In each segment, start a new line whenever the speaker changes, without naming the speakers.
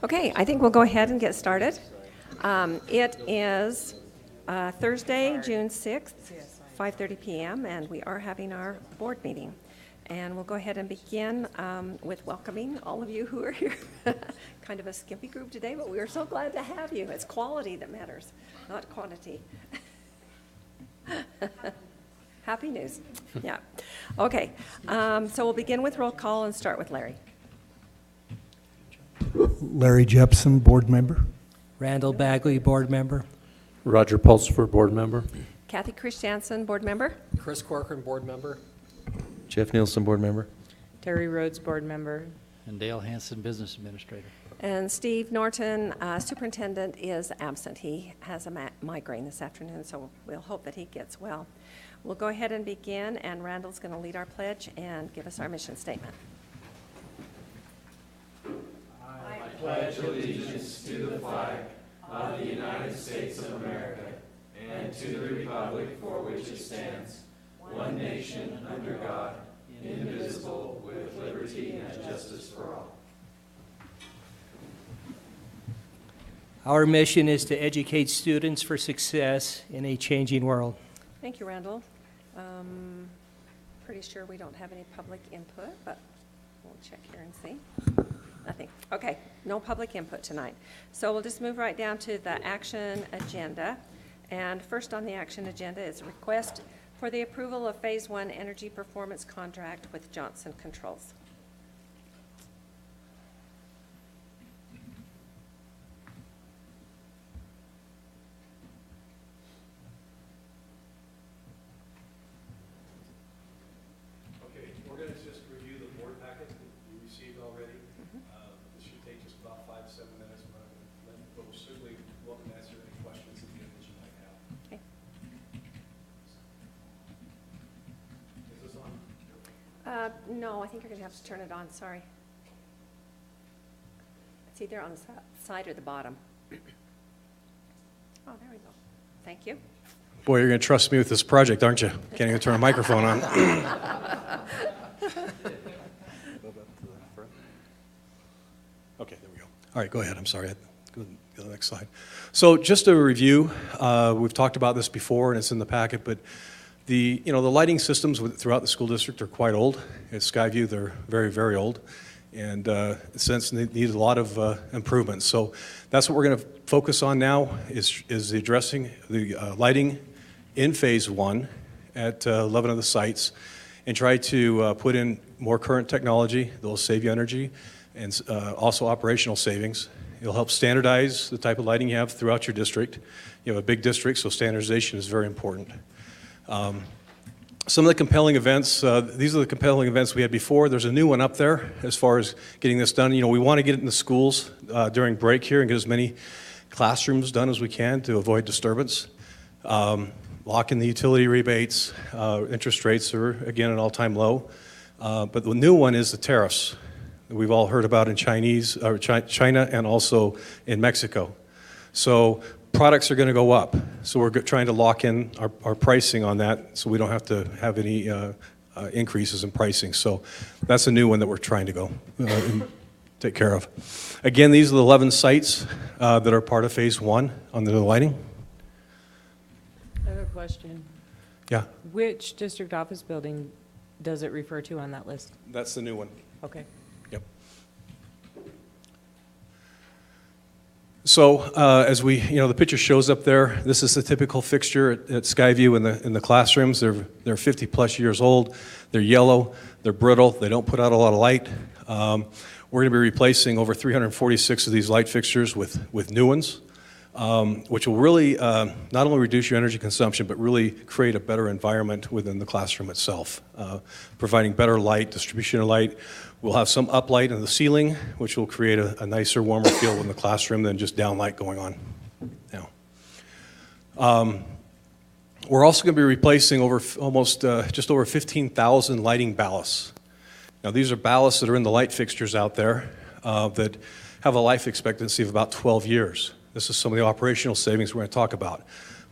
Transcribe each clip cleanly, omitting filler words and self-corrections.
Okay, I think we'll go ahead and get started. It is Thursday, June 6th, 5:30 p.m., and we are having our board meeting. And we'll go ahead and begin with welcoming all of you who are here. Kind of a skimpy group today, but we are so glad to have you. It's quality that matters, not quantity. Happy news. Yeah. Okay, so we'll begin with roll call and start with Larry.
Larry Jepson, board member.
Randall Bagley, board member.
Roger Pulsford, board member.
Kathy Christiansen, board member.
Chris Corcoran, board member.
Jeff Nielsen, board member.
Terry Rhodes, board member.
And Dale Hanson, business administrator.
And Steve Norton, superintendent, is absent. He has a migraine this afternoon, so we'll hope that he gets well. We'll go ahead and begin, and Randall's going to lead our pledge and give us our mission statement.
I pledge allegiance to the flag of the United States of America and to the republic for which it stands, one nation under God, indivisible, with liberty and justice for all.
Our mission is to educate students for success in a changing world.
Thank you, Randall. Pretty sure we don't have any public input, but we'll check here and see. Nothing. Okay, no public input tonight. So we'll just move right down to the action agenda. And first on the action agenda is a request for the approval of Phase 1 energy performance contract with Johnson Controls.
Okay, we're going to just review the board packet that you received already. This should take just about 5 to 7 minutes, but we'll certainly welcome to answer any questions at the end that you might have.
Okay.
Is this on?
No, I think you're going to have to turn it on. Sorry. It's either on the side or the bottom. Oh, there we go. Thank you.
Boy, you're going to trust me with this project, aren't you? Can't even turn a microphone on. Okay, there we go. All right, go ahead. I'm sorry. Go to the next slide. So just a review. We've talked about this before, and it's in the packet, but the lighting systems throughout the school district are quite old. At Skyview, they're very, very old, and since they need a lot of improvements. So that's what we're going to focus on now is addressing the lighting in Phase 1 at 11 of the sites, and try to put in more current technology that will save you energy, and also operational savings. It'll help standardize the type of lighting you have throughout your district. You have a big district, so standardization is very important. Some of the compelling events, these are the compelling events we had before. There's a new one up there as far as getting this done. We want to get it in the schools during break here and get as many classrooms done as we can to avoid disturbance. Lock in the utility rebates. Interest rates are, again, at all-time low. But the new one is the tariffs that we've all heard about in China and also in Mexico. So products are going to go up. So we're trying to lock in our pricing on that so we don't have to have any increases in pricing. So that's a new one that we're trying to go take care of. Again, these are the 11 sites that are part of Phase 1 under the lighting.
I have a question.
Yeah,
Which district office building does it refer to on that list?
that's the new one.
Okay.
Yep. So as the picture shows up there, this is the typical fixture at Skyview in the classrooms. They're 50 plus years old. They're yellow. They're brittle. They don't put out a lot of light. We're going to be replacing over 346 of these light fixtures with new ones, which will really not only reduce your energy consumption, but really create a better environment within the classroom itself, providing better light, distribution of light. We'll have some uplight in the ceiling, which will create a nicer, warmer feel in the classroom than just downlight going on now. We're also going to be replacing just over 15,000 lighting ballasts. Now, these are ballasts that are in the light fixtures out there that have a life expectancy of about 12 years. This is some of the operational savings we're going to talk about.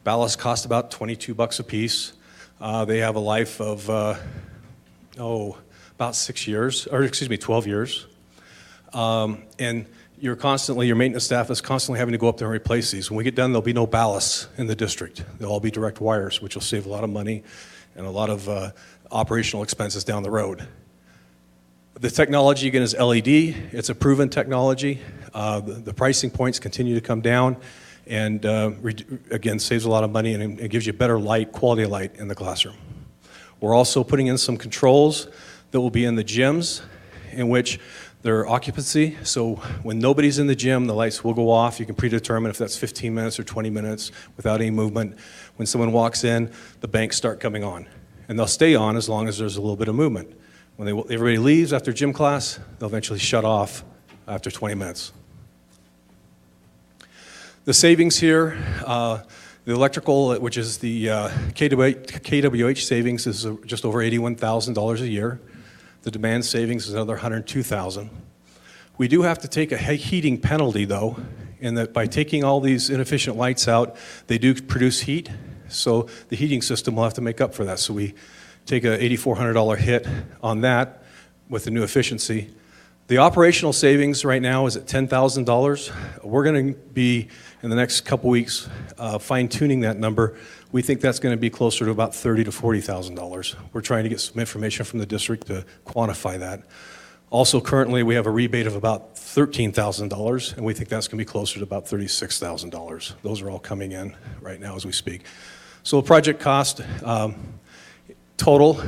Ballasts cost about $22 a piece. They have a life of, about 12 years. And your maintenance staff is constantly having to go up there and replace these. When we get done, there'll be no ballasts in the district. They'll all be direct wires, which will save a lot of money and a lot of operational expenses down the road. The technology, again, is LED. It's a proven technology. The pricing points continue to come down, and again, saves a lot of money, and it gives you better light, quality of light in the classroom. We're also putting in some controls that will be in the gyms, in which their occupancy, so when nobody's in the gym, the lights will go off. You can predetermine if that's 15 minutes or 20 minutes without any movement. When someone walks in, the banks start coming on, and they'll stay on as long as there's a little bit of movement. When everybody leaves after gym class, they'll eventually shut off after 20 minutes. The savings here, the electrical, which is the KWH savings, is just over $81,000 a year. The demand savings is another $102,000. We do have to take a heating penalty, though, in that by taking all these inefficient lights out, they do produce heat, so the heating system will have to make up for that. So we take a $8,400 hit on that with the new efficiency. The operational savings right now is at $10,000. We're going to be, in the next couple weeks, fine-tuning that number. We think that's going to be closer to about $30,000 to $40,000. We're trying to get some information from the district to quantify that. Also, currently, we have a rebate of about $13,000, and we think that's going to be closer to about $36,000. Those are all coming in right now as we speak. So the project cost total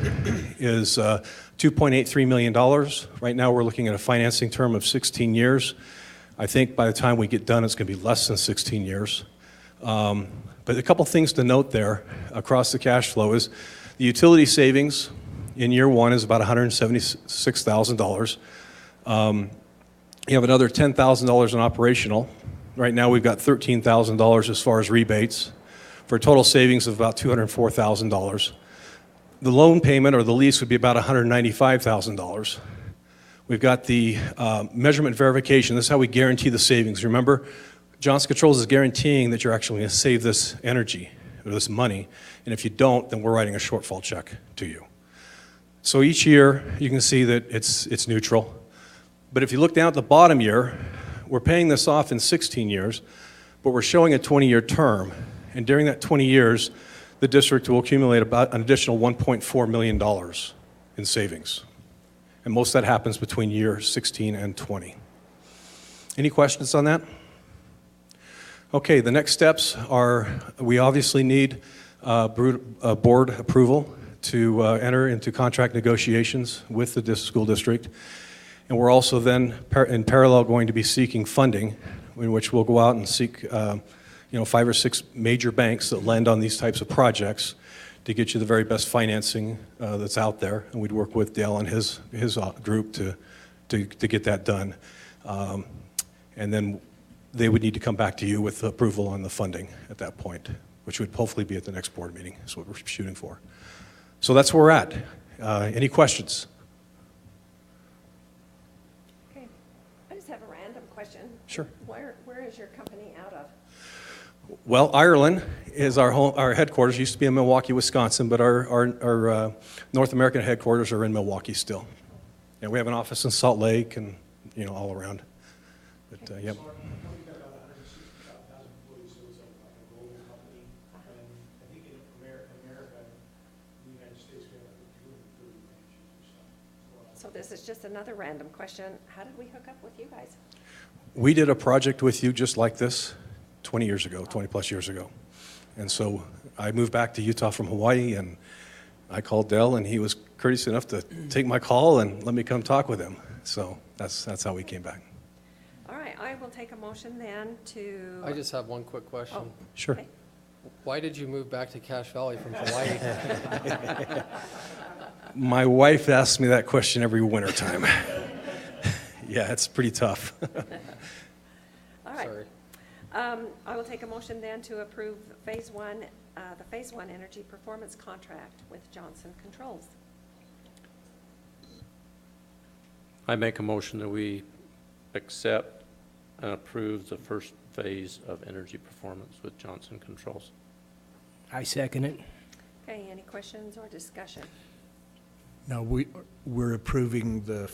is $2.83 million. Right now, we're looking at a financing term of 16 years. I think by the time we get done, it's going to be less than 16 years. But a couple things to note there across the cash flow is the utility savings in year one is about $176,000. You have another $10,000 in operational. Right now, we've got $13,000 as far as rebates, for a total savings of about $204,000. The loan payment or the lease would be about $195,000. We've got the measurement verification. This is how we guarantee the savings. Remember, Johnson Controls is guaranteeing that you're actually going to save this energy or this money, and if you don't, then we're writing a shortfall check to you. So each year, you can see that it's neutral. But if you look down at the bottom year, we're paying this off in 16 years, but we're showing a 20-year term, and during that 20 years, the district will accumulate about an additional $1.4 million in savings. And most of that happens between year 16 and 20. Any questions on that? Okay, the next steps are we obviously need board approval to enter into contract negotiations with the school district. And we're also then in parallel going to be seeking funding, in which we'll go out and seek 5 or 6 major banks that lend on these types of projects to get you the very best financing that's out there. And we'd work with Dale and his group to get that done. And then they would need to come back to you with approval on the funding at that point, which would hopefully be at the next board meeting, is what we're shooting for. So that's where we're at. Any questions?
Okay. I just have a random question.
Sure.
Where is your company out of?
Well, Ireland is our headquarters. Used to be in Milwaukee, Wisconsin, but our North American headquarters are in Milwaukee still. And we have an office in Salt Lake and all around. But yep.
So this is just another random question. How did we hook up with you guys?
We did a project with you just like this 20 years ago, 20 plus years ago. And so I moved back to Utah from Hawaii, and I called Dell, and he was courteous enough to take my call and let me come talk with him. So that's how we came back.
All right, I will take a motion then to...
I just have one quick question.
Oh,
Sure.
okay.
Why did you move back to Cache Valley from Hawaii?
My wife asks me that question every winter time. Yeah, it's pretty tough.
All right.
Sorry.
I will take a motion then to approve the Phase 1 Energy Performance Contract with Johnson Controls.
I make a motion that we accept and approve the first phase of energy performance with Johnson Controls.
I second it.
Okay, any questions or discussion?
Now, we're approving the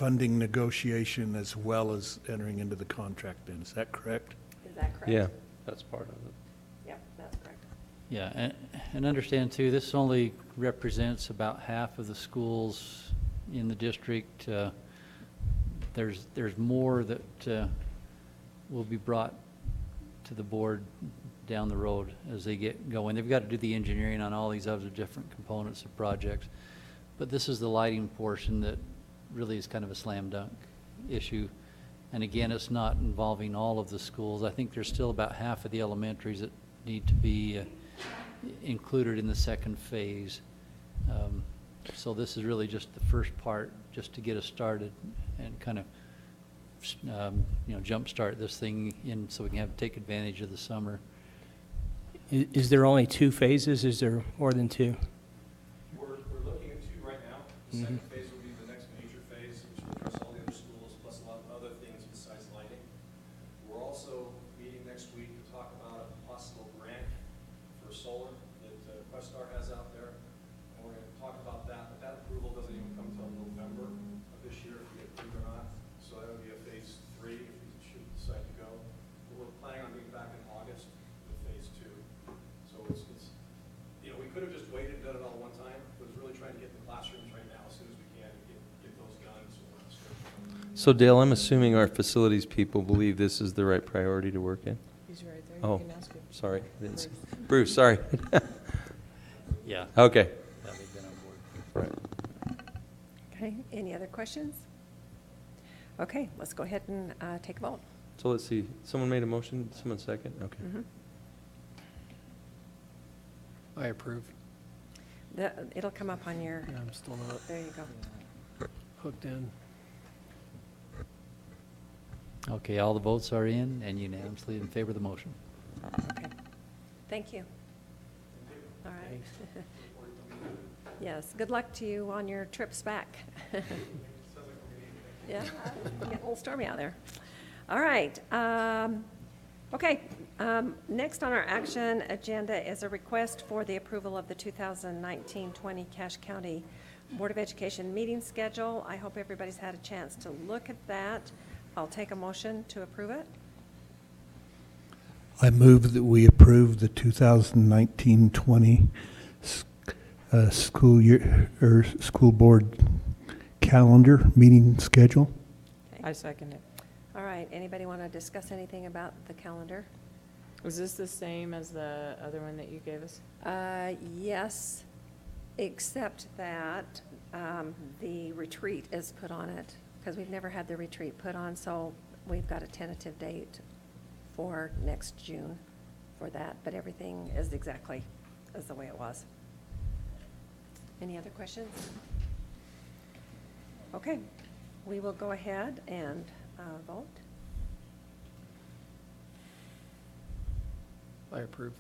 funding negotiation as well as entering into the contract then, is that correct?
Is that correct?
Yeah, that's part of it.
Yeah, that's correct.
Yeah, and understand too, this only represents about half of the schools in the district. There's more that will be brought to the board down the road as they get going. They've got to do the engineering on all these other different components of projects. But this is the lighting portion that really is kind of a slam dunk issue. And again, it's not involving all of the schools. I think there's still about half of the elementaries that need to be included in the second phase. So this is really just the first part, just to get us started and kind of, jumpstart this thing in so we can take advantage of the summer.
Is there only 2 phases? Is there more than 2?
We're looking at 2 right now. The second phase will be the next major phase, which will address all the other schools, plus a lot of other things besides lighting. We're also meeting next week to talk about a possible grant for solar that Questar has out there. And we're going to talk about that, but that approval doesn't even come until November of this year if we get approved or not. So that would be a phase 3 if we should decide to go. But we're planning on being back in August with phase 2. So it's we could have just waited and done it all at one time, but it's really trying to get in the classrooms right now as soon as we can and get those done.
So Dale, I'm assuming our facilities people believe this is the right priority to work in?
He's right there.
Oh,
You can ask him.
sorry. I didn't see- Bruce, sorry.
Yeah.
Okay.
Yeah, they've been on board.
Right.
Okay, any other questions? Okay, let's go ahead and take a vote.
So let's see. Someone made a motion, someone second? Okay.
Mhm.
I approve.
It'll come up on your,
Yeah, I'm still not
there you go.
hooked in.
Okay, all the votes are in and unanimously in favor of the motion.
Okay, thank you. All right. Yes, good luck to you on your trips back. Yeah, it's getting a little stormy out there. All right. Okay, next on our action agenda is a request for the approval of the 2019-20 Cache County Board of Education meeting schedule. I hope everybody's had a chance to look at that. I'll take a motion to approve it.
I move that we approve the 2019-20 school year, or school board calendar meeting schedule.
Okay.
I second it.
All right, anybody want to discuss anything about the calendar?
Was this the same as the other one that you gave us?
Yes, except that the retreat is put on it, because we've never had the retreat put on, so we've got a tentative date for next June for that, but everything is exactly as the way it was. Any other questions? Okay, we will go ahead and vote.
I approve.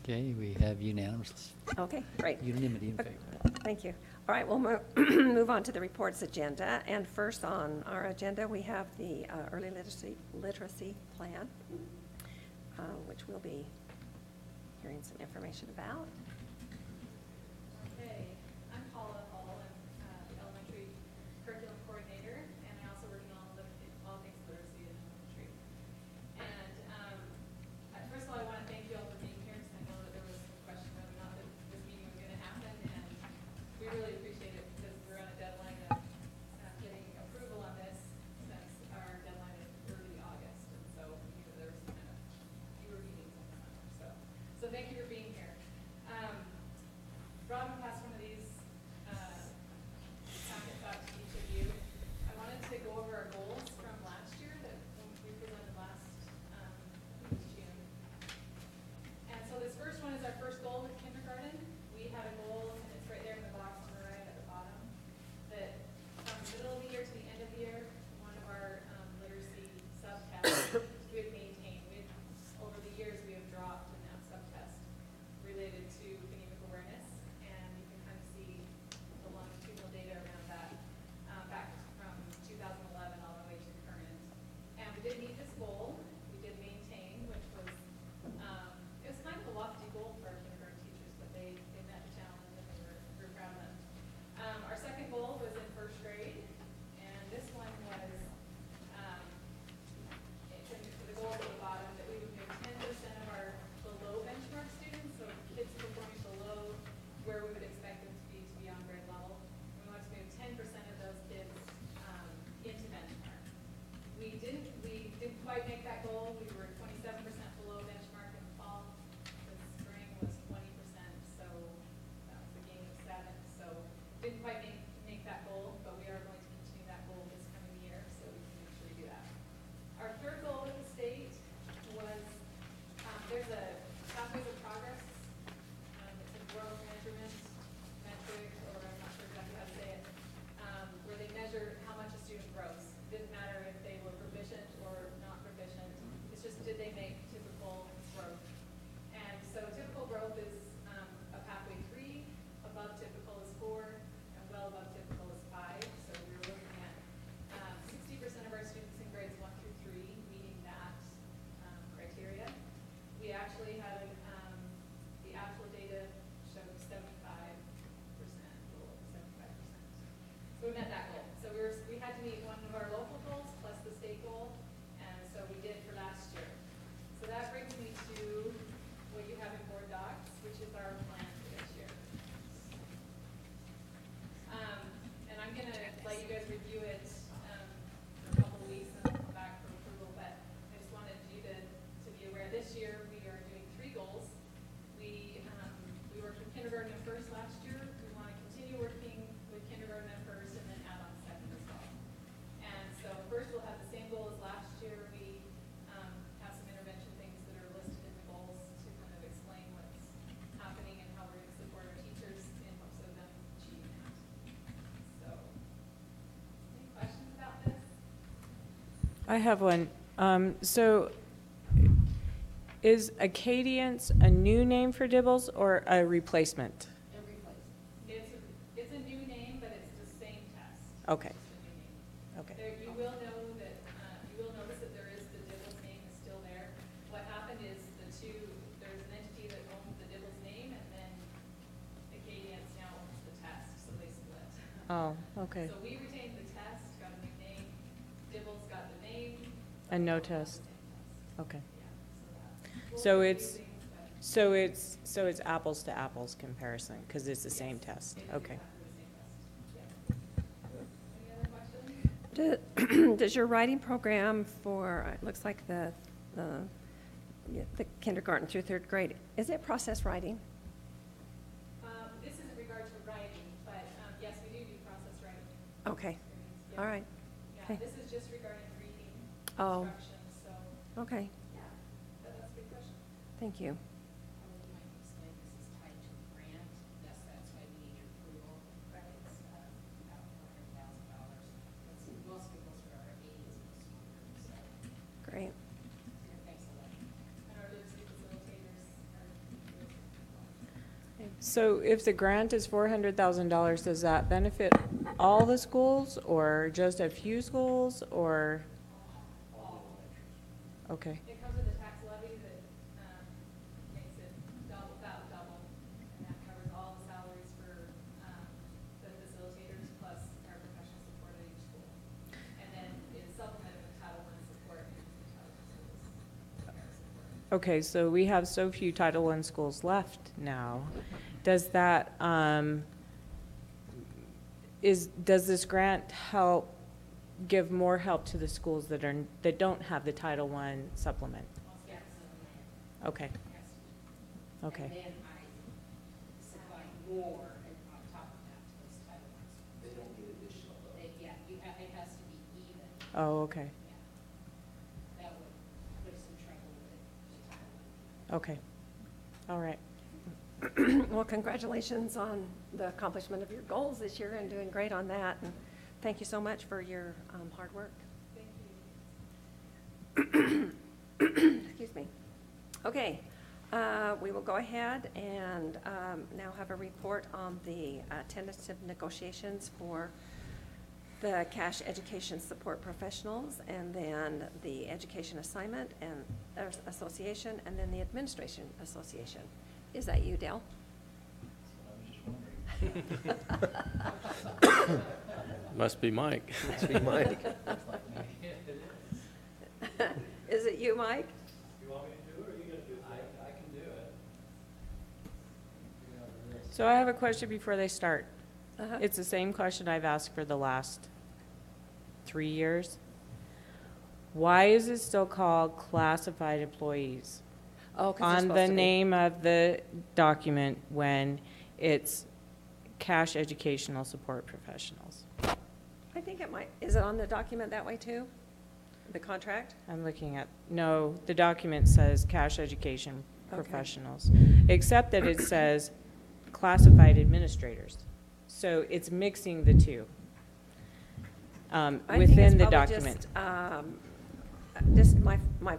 Okay, we have unanimous,
Okay, great.
unanimity in
Okay,
favor.
thank you. All right, we'll move on to the reports agenda. And first on our agenda, we have the early literacy plan, which we'll be hearing some information about.
Okay, I'm Paula Hall. I'm the elementary curriculum coordinator, and I also work in all things literacy in elementary. And first of all, I want to thank you all for being here, because I know that there was some question whether or not that this meeting was going to happen, and we really appreciate it because we're on a deadline of getting approval on this, since our deadline is early August, and so there's kind of fewer meetings in the summer. So thank you for being here. Robin passed one of these
I have one. So is Acadience a new name for Dibbles or a replacement?
It's a new name, but it's the same test.
Okay.
It's a new name.
Okay.
There, you will know that, you will notice that there is, the Dibbles name is still there. What happened is there's an entity that owns the Dibbles name, and then Acadience now owns the test, so they split.
Oh, okay.
So we retained the test, got a new name, Dibbles got the name.
And no test. Okay.
Yeah,
So it's, so it's apples to apples comparison, because it's the same test. Okay.
Does your writing program for, it looks like the kindergarten through third grade, is it process writing?
This is in regard to writing, but, yes, we do process writing.
Okay,
Yeah.
all right.
Yeah,
Okay.
this is just regarding reading
Oh.
instructions, so,
Okay,
yeah, that's a good question.
thank you.
You might explain this is tied to a grant, that's why we need your approval. Right. It's about $400,000. Most people for our aides, so,
Great.
thanks a lot.
And our literacy facilitators are.
So if the grant is $400,000, does that benefit all the schools or just a few schools or? Okay.
It comes with a tax levy that, makes it double, and that covers all the salaries for, the facilitators plus our professional support at each school. And then it's supplemented with Title I support and Title I schools. Support.
Okay, so we have so few Title I schools left now. Does that, does this grant help, give more help to the schools that don't have the Title I supplement?
Yes.
Okay,
And
okay,
then I supply more on top of that to those Title I. They don't get additional though. Yeah, it has to be even.
oh, okay,
Yeah. That would put us in trouble with the Title I.
okay, all right.
Well, congratulations on the accomplishment of your goals this year and doing great on that. And thank you so much for your hard work.
Thank you.
Excuse me. Okay, we will go ahead and now have a report on the tentative negotiations for the cash education support professionals, and then the education assignment and association, and then the administration association. Is that you, Dale?
Must be Mike.
Is it you, Mike?
You want me to do it, or are you gonna do it? I can do it.
So I have a question before they start.
Uh-huh.
It's the same question I've asked for the last 3 years. Why is it still called classified employees
Oh, 'cause they're
on
supposed
the
to be.
name of the document when it's cash educational support professionals?
I think it might, is it on the document that way too? The contract?
I'm looking at, no, the document says cash education
Okay.
professionals, except that it says classified administrators. So it's mixing the two
I think it's
within the
probably
document.
Just my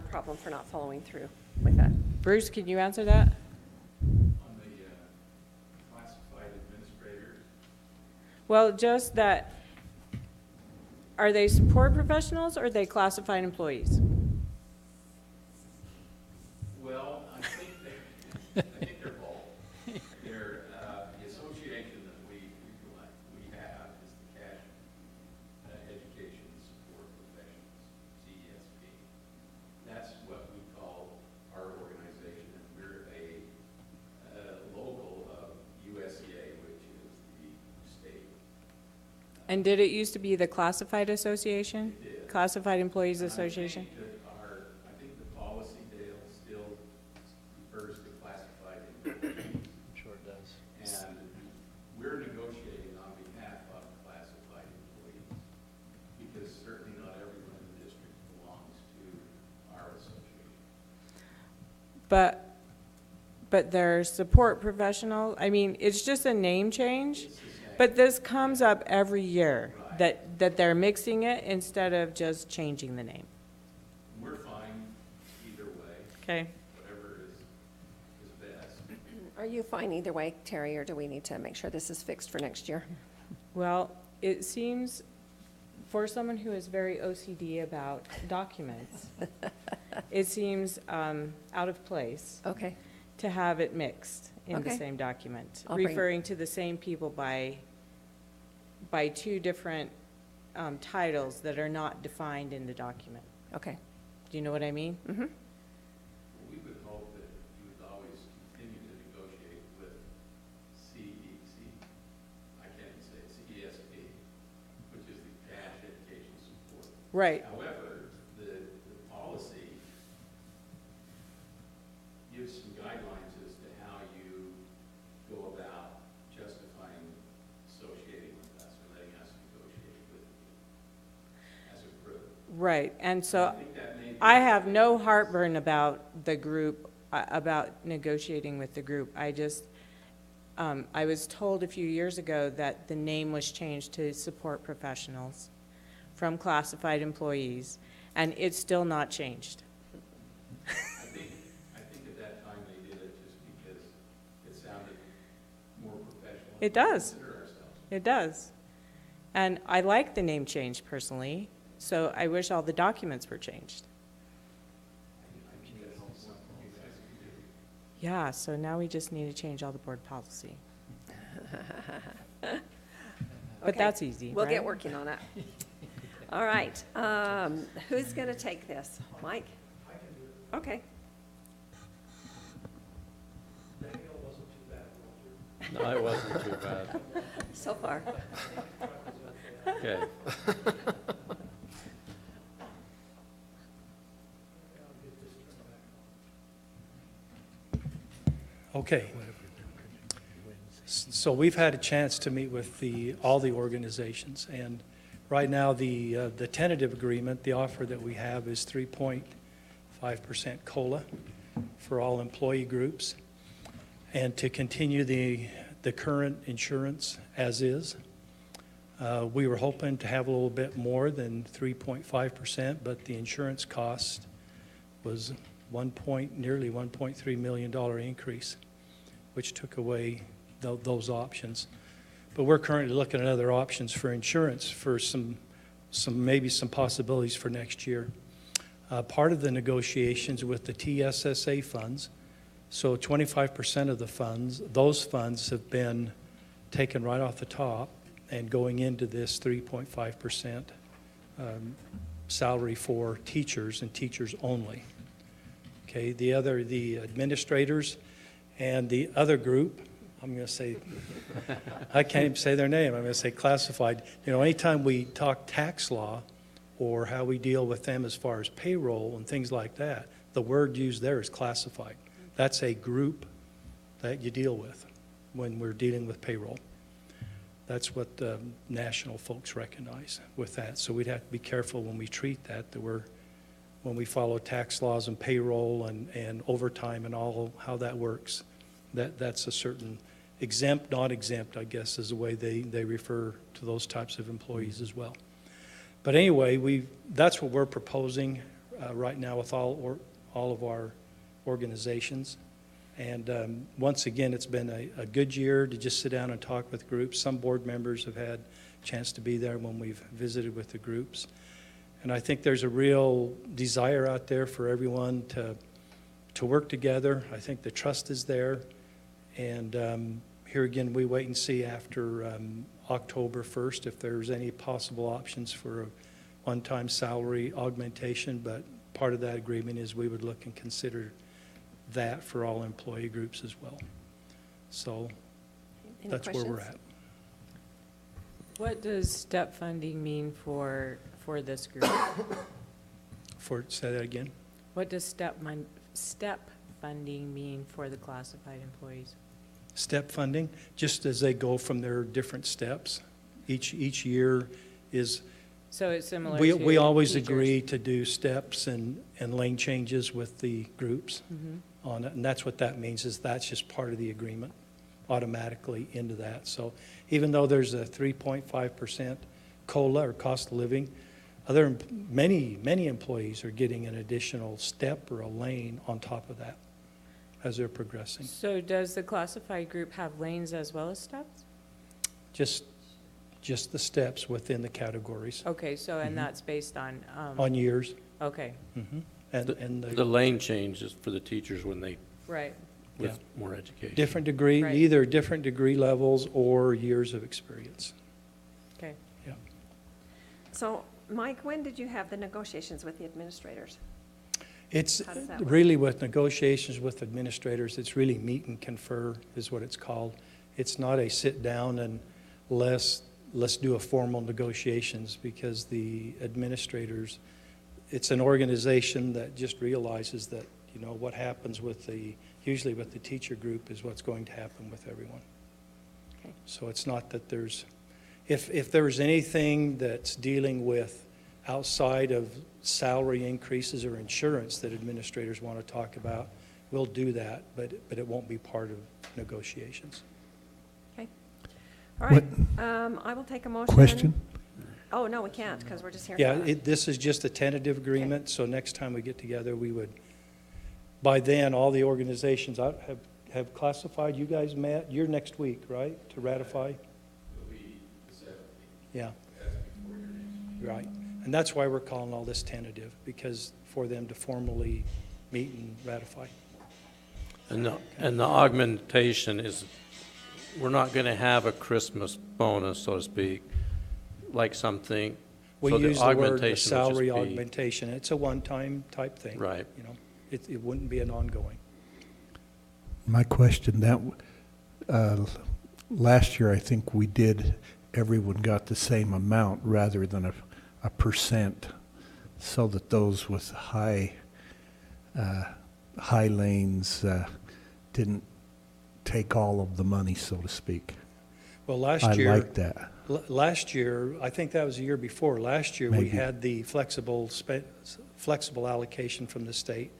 problem for not following through with that.
Bruce, can you answer that?
On the classified administrators,
Well, just that, are they support professionals or are they classified employees?
well, I think they're both. They're, the association that we have is the Cash Education Support Professionals, CESP. That's what we call our organization, and we're a local of USEA, which is the state.
And did it used to be the Classified Association?
It did.
Classified Employees Association?
I think the policy, Dale, still refers to classified employees,
I'm sure it does.
and we're negotiating on behalf of classified employees, because certainly not everyone in the district belongs to our association.
But they're support professional, I mean, it's just a name change, but this comes up every year, that they're mixing it instead of just changing the name. Okay.
Are you fine either way, Terry, or do we need to make sure this is fixed for next year?
Well, it seems, for someone who is very OCD about documents, it seems out of place
Okay,
to have it mixed in the
Okay.
same document,
I'll bring-
referring to the same people by two different titles that are not defined in the document.
okay.
Do you know what I mean?
Mm-hmm.
We would hope that you would always continue to negotiate with I can't even say it, CESP, which is the cash education support.
Right.
However, the policy gives some guidelines as to how you go about justifying associating with us or letting us negotiate with you as a group.
Right, and so
I think that may be.
I have no heartburn about the group, about negotiating with the group. I just, I was told a few years ago that the name was changed to support professionals from classified employees, and it's still not changed.
I think at that time they did it just because it sounded more professional.
It does.
Consider ourselves.
It does. And I like the name change personally, so I wish all the documents were changed. Yeah, so now we just need to change all the board policy. But
Okay.
that's easy,
We'll get
right?
working on that. All right, who's going to take this? Mike? Okay.
No, it wasn't too bad.
So far.
Okay.
Okay. So we've had a chance to meet with all the organizations, and right now, the tentative agreement, the offer that we have is 3.5% COLA for all employee groups, and to continue the current insurance as is. We were hoping to have a little bit more than 3.5%, but the insurance cost was nearly $1.3 million increase, which took away those options. But we're currently looking at other options for insurance for maybe some possibilities for next year. Part of the negotiations with the TSSA funds, so 25% of the funds, those funds have been taken right off the top and going into this 3.5% salary for teachers and teachers only. Okay, the administrators and the other group, I'm going to say, I can't even say their name, I'm going to say classified. You know, anytime we talk tax law or how we deal with them as far as payroll and things like that, the word used there is classified. That's a group that you deal with when we're dealing with payroll. That's what the national folks recognize with that. So we'd have to be careful when we treat that when we follow tax laws and payroll and overtime and all how that works. That's a certain exempt, not exempt, I guess, is the way they refer to those types of employees as well. But anyway, that's what we're proposing right now with all of our organizations. And once again, it's been a good year to just sit down and talk with groups. Some board members have had a chance to be there when we've visited with the groups. And I think there's a real desire out there for everyone to work together. I think the trust is there. And here again, we wait and see after October 1st if there's any possible options for a one-time salary augmentation. But part of that agreement is we would look and consider that for all employee groups as well. So
Any
that's where we're
questions?
at.
What does step funding mean for this group?
Say that again.
What does step funding mean for the classified employees?
Step funding, just as they go from their different steps. Each year is,
So it's similar to
we always
teachers.
agree to do steps and lane changes with the groups on it. And that's what that means, is that's just part of the agreement automatically into that. So even though there's a 3.5% COLA or cost of living, many employees are getting an additional step or a lane on top of that as they're progressing.
So does the classified group have lanes as well as steps?
Just the steps within the categories
Okay, so, and that's based on,
on years.
okay,
And
The lane change is for the teachers when they,
right.
with
Yeah.
more education.
different degree,
Right.
either different degree levels or years of experience.
Okay.
Yeah.
So, Mike, when did you have the negotiations with the administrators?
It's
How does that work?
really with negotiations with administrators, it's really meet and confer is what it's called. It's not a sit down and let's do a formal negotiations, because the administrators, it's an organization that just realizes that, you know, what happens usually with the teacher group is what's going to happen with everyone.
Okay.
So it's not that if there's anything that's dealing with outside of salary increases or insurance that administrators want to talk about, we'll do that, but it won't be part of negotiations.
Okay. All right. I will take a motion.
Question?
Oh, no, we can't, because we're just hearing
Yeah,
about it.
this is just a tentative agreement, so next time we get together, we would, by then, all the organizations have classified, you guys met, you're next week, right, to ratify? Yeah. Right, and that's why we're calling all this tentative, because for them to formally meet and ratify.
And the augmentation is, we're not going to have a Christmas bonus, so to speak, like something.
We
So
use the word the
augmentation would just
salary
be-
augmentation, it's a one-time type thing.
Right.
You know, it wouldn't be an ongoing.
My question, last year, I think we did, everyone got the same amount rather than a percent, so that those with high lanes didn't take all of the money, so to speak.
Well, last
I
year.
like that.
Last year, I think that was the year before, last year, we
Maybe.
had the flexible allocation from the state,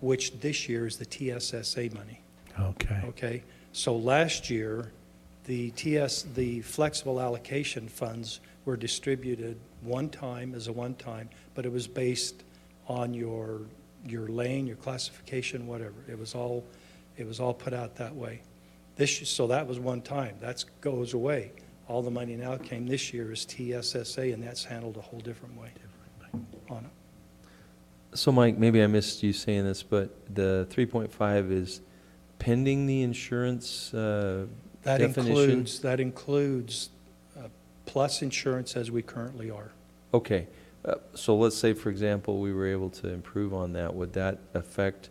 which this year is the TSSA money,
Okay.
okay? So last year, the flexible allocation funds were distributed as a one-time, but it was based on your lane, your classification, whatever. It was all put out that way. So that was one time, that goes away. All the money now came this year is TSSA, and that's handled a whole different way on it.
So Mike, maybe I missed you saying this, but the 3.5 is pending the insurance definition?
That includes plus insurance as we currently are.
Okay, so let's say, for example, we were able to improve on that. Would that affect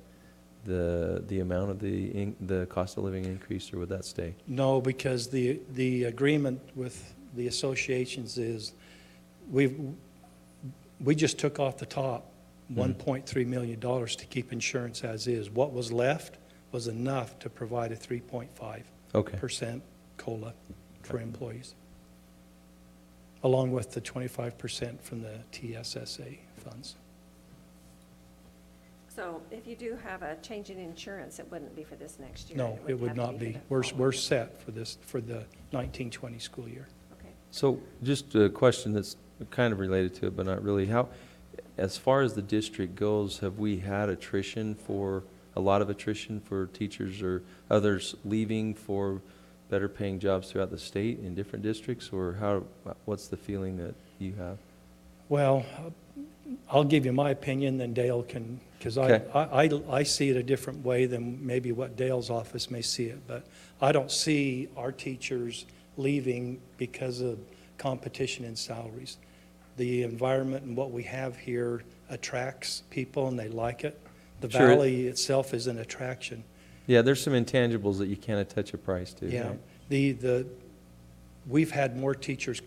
the amount of the cost of living increase, or would that stay?
No, because the agreement with the associations is we just took off the top $1.3 million to keep insurance as is. What was left was enough to provide a 3.5% COLA for employees, along with the 25% from the TSSA funds.
So if you do have a change in insurance, it wouldn't be for this next year?
No, it would
have to
not
for
be.
the
We're
following.
set for the 1920 school year.
Okay.
So just a question that's kind of related to it, but not really. As far as the district goes, have we had a lot of attrition for teachers or others leaving for better paying jobs throughout the state in different districts, or what's the feeling that you have?
Well, I'll give you my opinion, then Dale can, because I see it a different way than maybe what Dale's office may see it. But I don't see our teachers leaving because of competition in salaries. The environment and what we have here attracts people, and they like it. The
Sure.
valley itself is an attraction.
Yeah, there's some intangibles that you can't attach a price to.
Yeah,
right?
we've had more teachers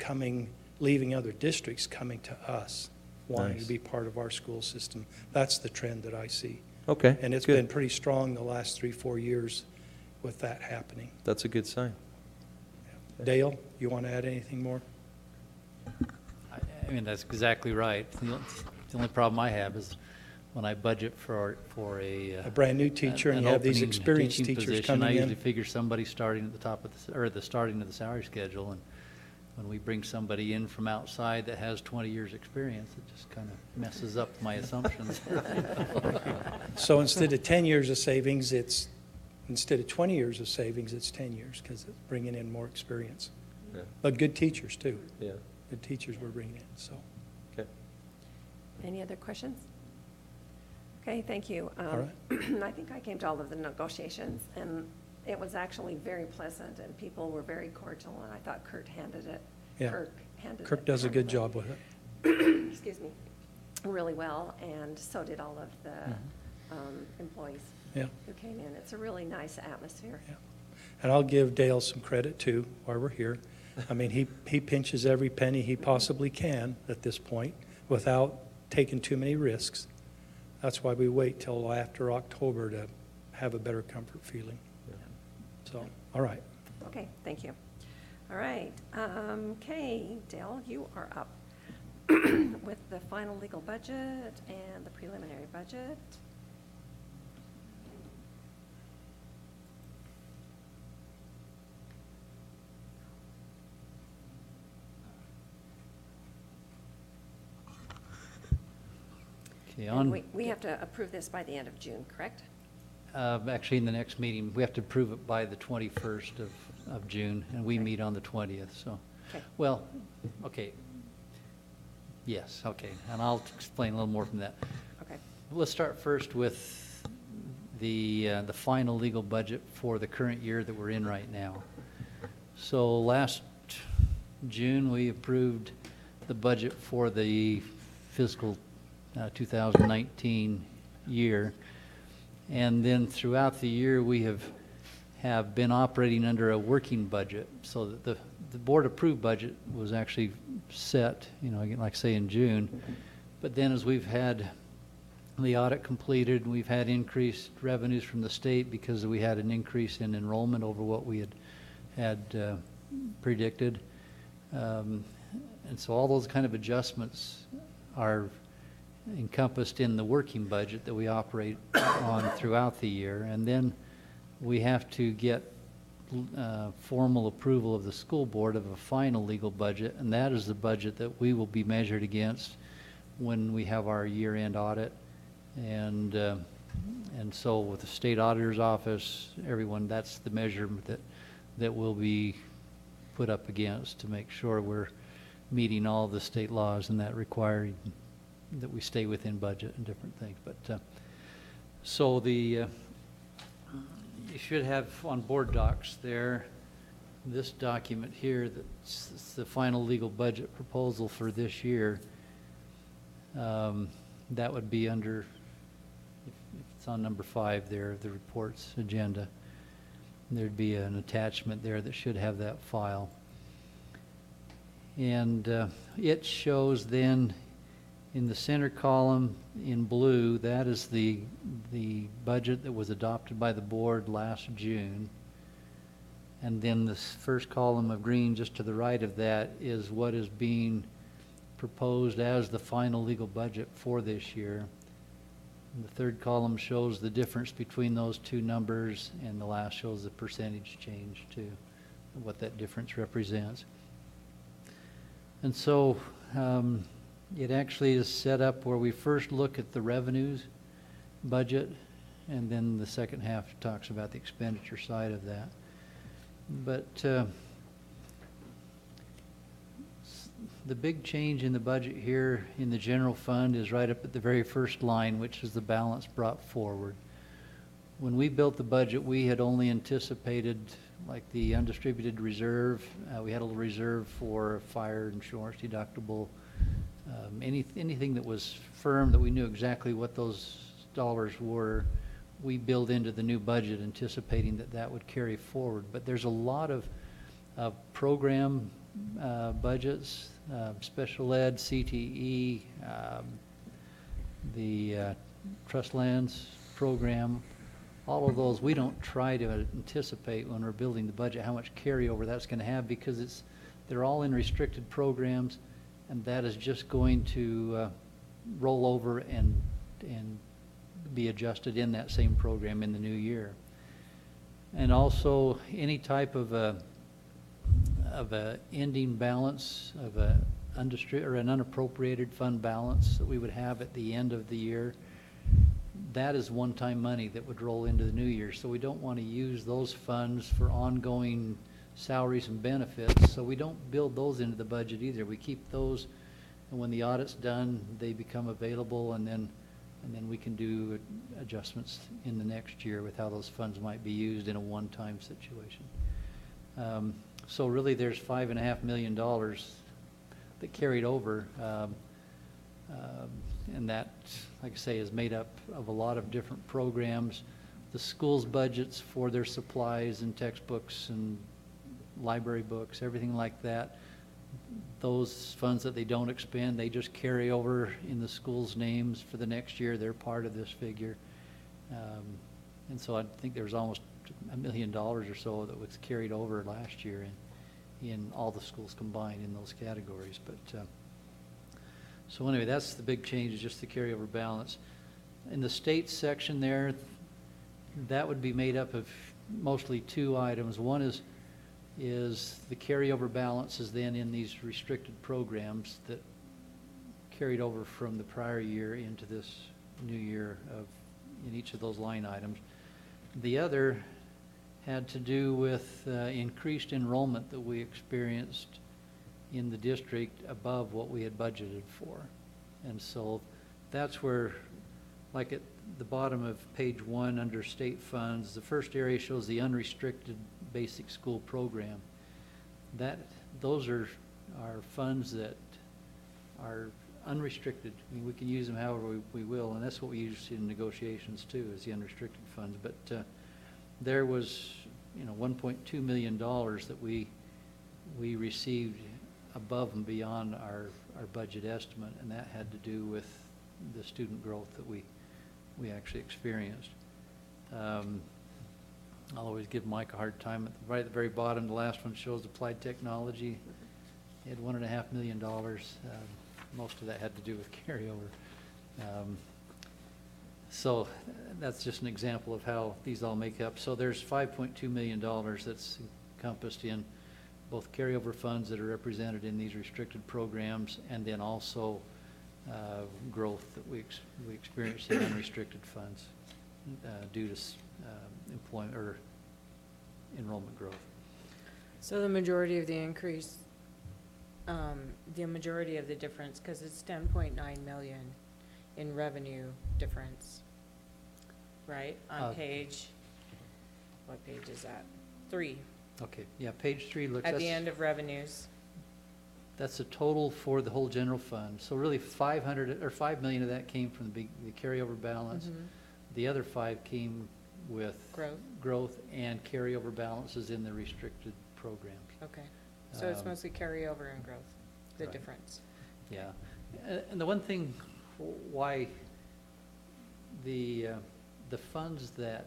leaving other districts, coming to us, wanting
Nice.
to be part of our school system. That's the trend that I see.
Okay,
And it's
good.
been pretty strong the last 3-4 years with that happening.
That's a good sign.
Dale, you want to add anything more?
I mean, that's exactly right. The only problem I have is when I budget for
A brand-new teacher, and
an
you have these
opening
experienced
teaching
teachers
position, I
coming
usually
in.
figure somebody starting at the top of the starting of the salary schedule, and when we bring somebody in from outside that has 20 years' experience, it just kind of messes up my assumptions.
So instead of 10 years of savings, instead of 20 years of savings, it's 10 years because it's bringing in more experience.
Yeah.
But good teachers too.
Yeah,
Good teachers we're bringing in, so.
okay.
Any other questions? Okay, thank you.
All right.
I think I came to all of the negotiations, and it was actually very pleasant, and people were very cordial, and I thought Kirk handled it
Kirk does a good job with it.
excuse me, really well, and so did all of the employees
Yeah.
who came in. It's a really nice atmosphere.
Yeah. And I'll give Dale some credit too, while we're here. I mean, he pinches every penny he possibly can at this point without taking too many risks. That's why we wait till after October to have a better comfort feeling. So, all right.
Okay, thank you. All right, okay, Dale, you are up with the final legal budget and the preliminary budget.
Okay,
And
on,
we have to approve this by the end of June, correct?
actually, in the next meeting, we have to approve it by the 21st of June, and we meet on the 20th, so.
Okay.
Well, okay. Yes, okay, and I'll explain a little more from that.
Okay.
Let's start first with the final legal budget for the current year that we're in right now. So last June, we approved the budget for the fiscal 2019 year. And then throughout the year, we have been operating under a working budget, so that the board-approved budget was actually set, you know, like I say, in June. But then as we've had the audit completed, we've had increased revenues from the state because we had an increase in enrollment over what we had predicted. And so all those kind of adjustments are encompassed in the working budget that we operate on throughout the year. And then we have to get formal approval of the school board of a final legal budget, and that is the budget that we will be measured against when we have our year-end audit. And so with the state auditor's office, everyone, that's the measurement that will be put up against to make sure we're meeting all the state laws and that require that we stay within budget and different things. But so you should have on board docs there this document here that's the final legal budget proposal for this year. That would be under, if it's on number 5 there, the reports agenda. There'd be an attachment there that should have that file. And it shows then in the center column in blue, that is the budget that was adopted by the board last June. And then this first column of green just to the right of that is what is being proposed as the final legal budget for this year. And the third column shows the difference between those two numbers, and the last shows the percentage change to what that difference represents. And so it actually is set up where we first look at the revenues budget, and then the second half talks about the expenditure side of that. But the big change in the budget here in the general fund is right up at the very first line, which is the balance brought forward. When we built the budget, we had only anticipated like the undistributed reserve. We had a little reserve for fire insurance deductible, anything that was firm that we knew exactly what those dollars were. We build into the new budget anticipating that that would carry forward. But there's a lot of program budgets, special ed, CTE, the trust lands program, all of those. We don't try to anticipate when we're building the budget how much carryover that's going to have, because they're all in restricted programs, and that is just going to roll over and be adjusted in that same program in the new year. And also any type of of a ending balance of a or an unappropriated fund balance that we would have at the end of the year. That is one-time money that would roll into the new year. So we don't want to use those funds for ongoing salaries and benefits. So we don't build those into the budget either. We keep those, and when the audit's done, they become available, and then we can do adjustments in the next year with how those funds might be used in a one-time situation. So really, there's $5.5 million that carried over, and that, like I say, is made up of a lot of different programs. The school's budgets for their supplies and textbooks and library books, everything like that. Those funds that they don't expend, they just carry over in the school's names for the next year. They're part of this figure. And so I think there's almost $1 million or so that was carried over last year in all the schools combined in those categories. But so anyway, that's the big change, is just the carryover balance. In the state section there, that would be made up of mostly two items. One is the carryover balances then in these restricted programs that carried over from the prior year into this new year in each of those line items. The other had to do with increased enrollment that we experienced in the district above what we had budgeted for. And so that's where, like at the bottom of page 1 under state funds, the first area shows the unrestricted basic school program. Those are funds that are unrestricted. I mean, we can use them however we will, and that's what we use in negotiations too, is the unrestricted funds. But there was, $1.2 million that we received above and beyond our budget estimate, and that had to do with the student growth that we actually experienced. I'll always give Mike a hard time. Right at the very bottom, the last one shows applied technology. It had $1.5 million. Most of that had to do with carryover. So that's just an example of how these all make up. So there's $5.2 million that's encompassed in both carryover funds that are represented in these restricted programs, and then also growth that we experience in unrestricted funds due to employment or enrollment growth.
So the majority of the increase, the majority of the difference, because it's 10.9 million in revenue difference, right? On page, what page is that? 3.
Okay, yeah, page 3 looks
at the end of revenues.
That's the total for the whole general fund. So really 5 million of that came from the carryover balance.
Mm-hmm.
The other 5 came with growth and carryover balances in the restricted programs.
Okay, so it's mostly carryover and growth, the difference.
Yeah, and the one thing why the funds that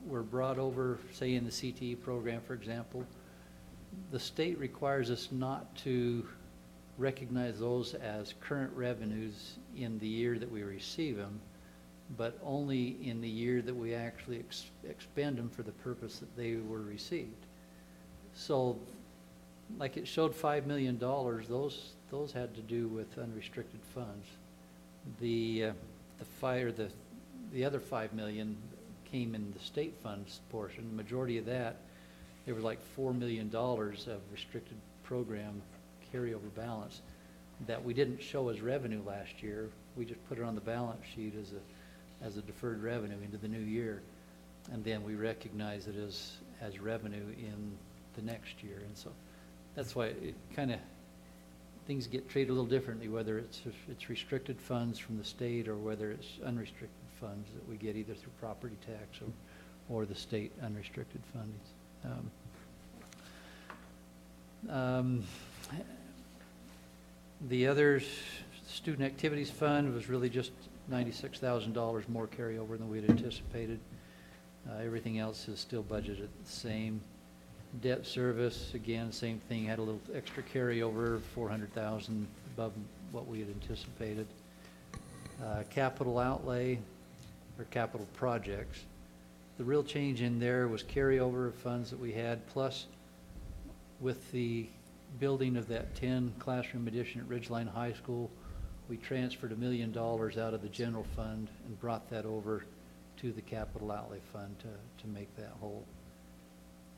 were brought over, say in the CTE program, for example, the state requires us not to recognize those as current revenues in the year that we receive them, but only in the year that we actually expend them for the purpose that they were received. So, like it showed $5 million, those had to do with unrestricted funds. The other $5 million came in the state funds portion. The majority of that, there was like $4 million of restricted program carryover balance that we didn't show as revenue last year. We just put it on the balance sheet as a deferred revenue into the new year, and then we recognize it as revenue in the next year. And so that's why it kind of, things get treated a little differently, whether it's restricted funds from the state or whether it's unrestricted funds that we get either through property tax or the state unrestricted fundings. The other student activities fund was really just $96,000 more carryover than we had anticipated. Everything else is still budgeted the same. Debt service, again, same thing, had a little extra carryover, $400,000 above what we had anticipated. Capital outlay, or capital projects, the real change in there was carryover of funds that we had, plus with the building of that 10 classroom addition at Ridgeline High School, we transferred $1 million out of the general fund and brought that over to the capital outlay fund to make that whole.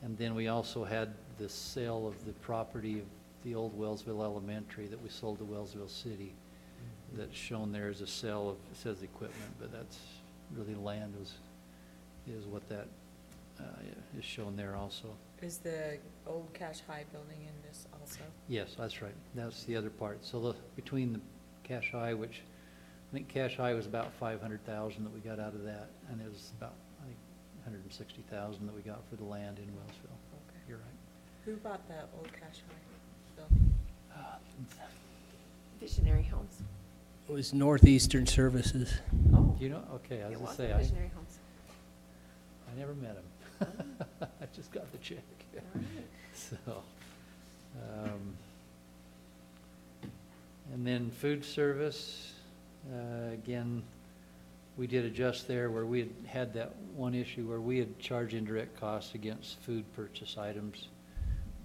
And then we also had the sale of the property of the old Wellsville Elementary that we sold to Wellsville City. That's shown there as a sale of, it says equipment, but that's really land is what that is shown there also.
Is the old Cache High building in this also?
Yes, that's right. That's the other part. So between the Cache High, which I think Cache High was about 500,000 that we got out of that, and it was about, I think, 160,000 that we got for the land in Wellsville.
Okay.
You're right.
Who bought that old Cache High building?
Visionary Homes.
It was Northeastern Services.
Oh,
You know, okay, I was
it
gonna
was
say,
Visionary Homes.
I never met him. I just got the check.
All right.
So, and then food service, again, we did adjust there where we had that one issue where we had charged indirect costs against food purchase items,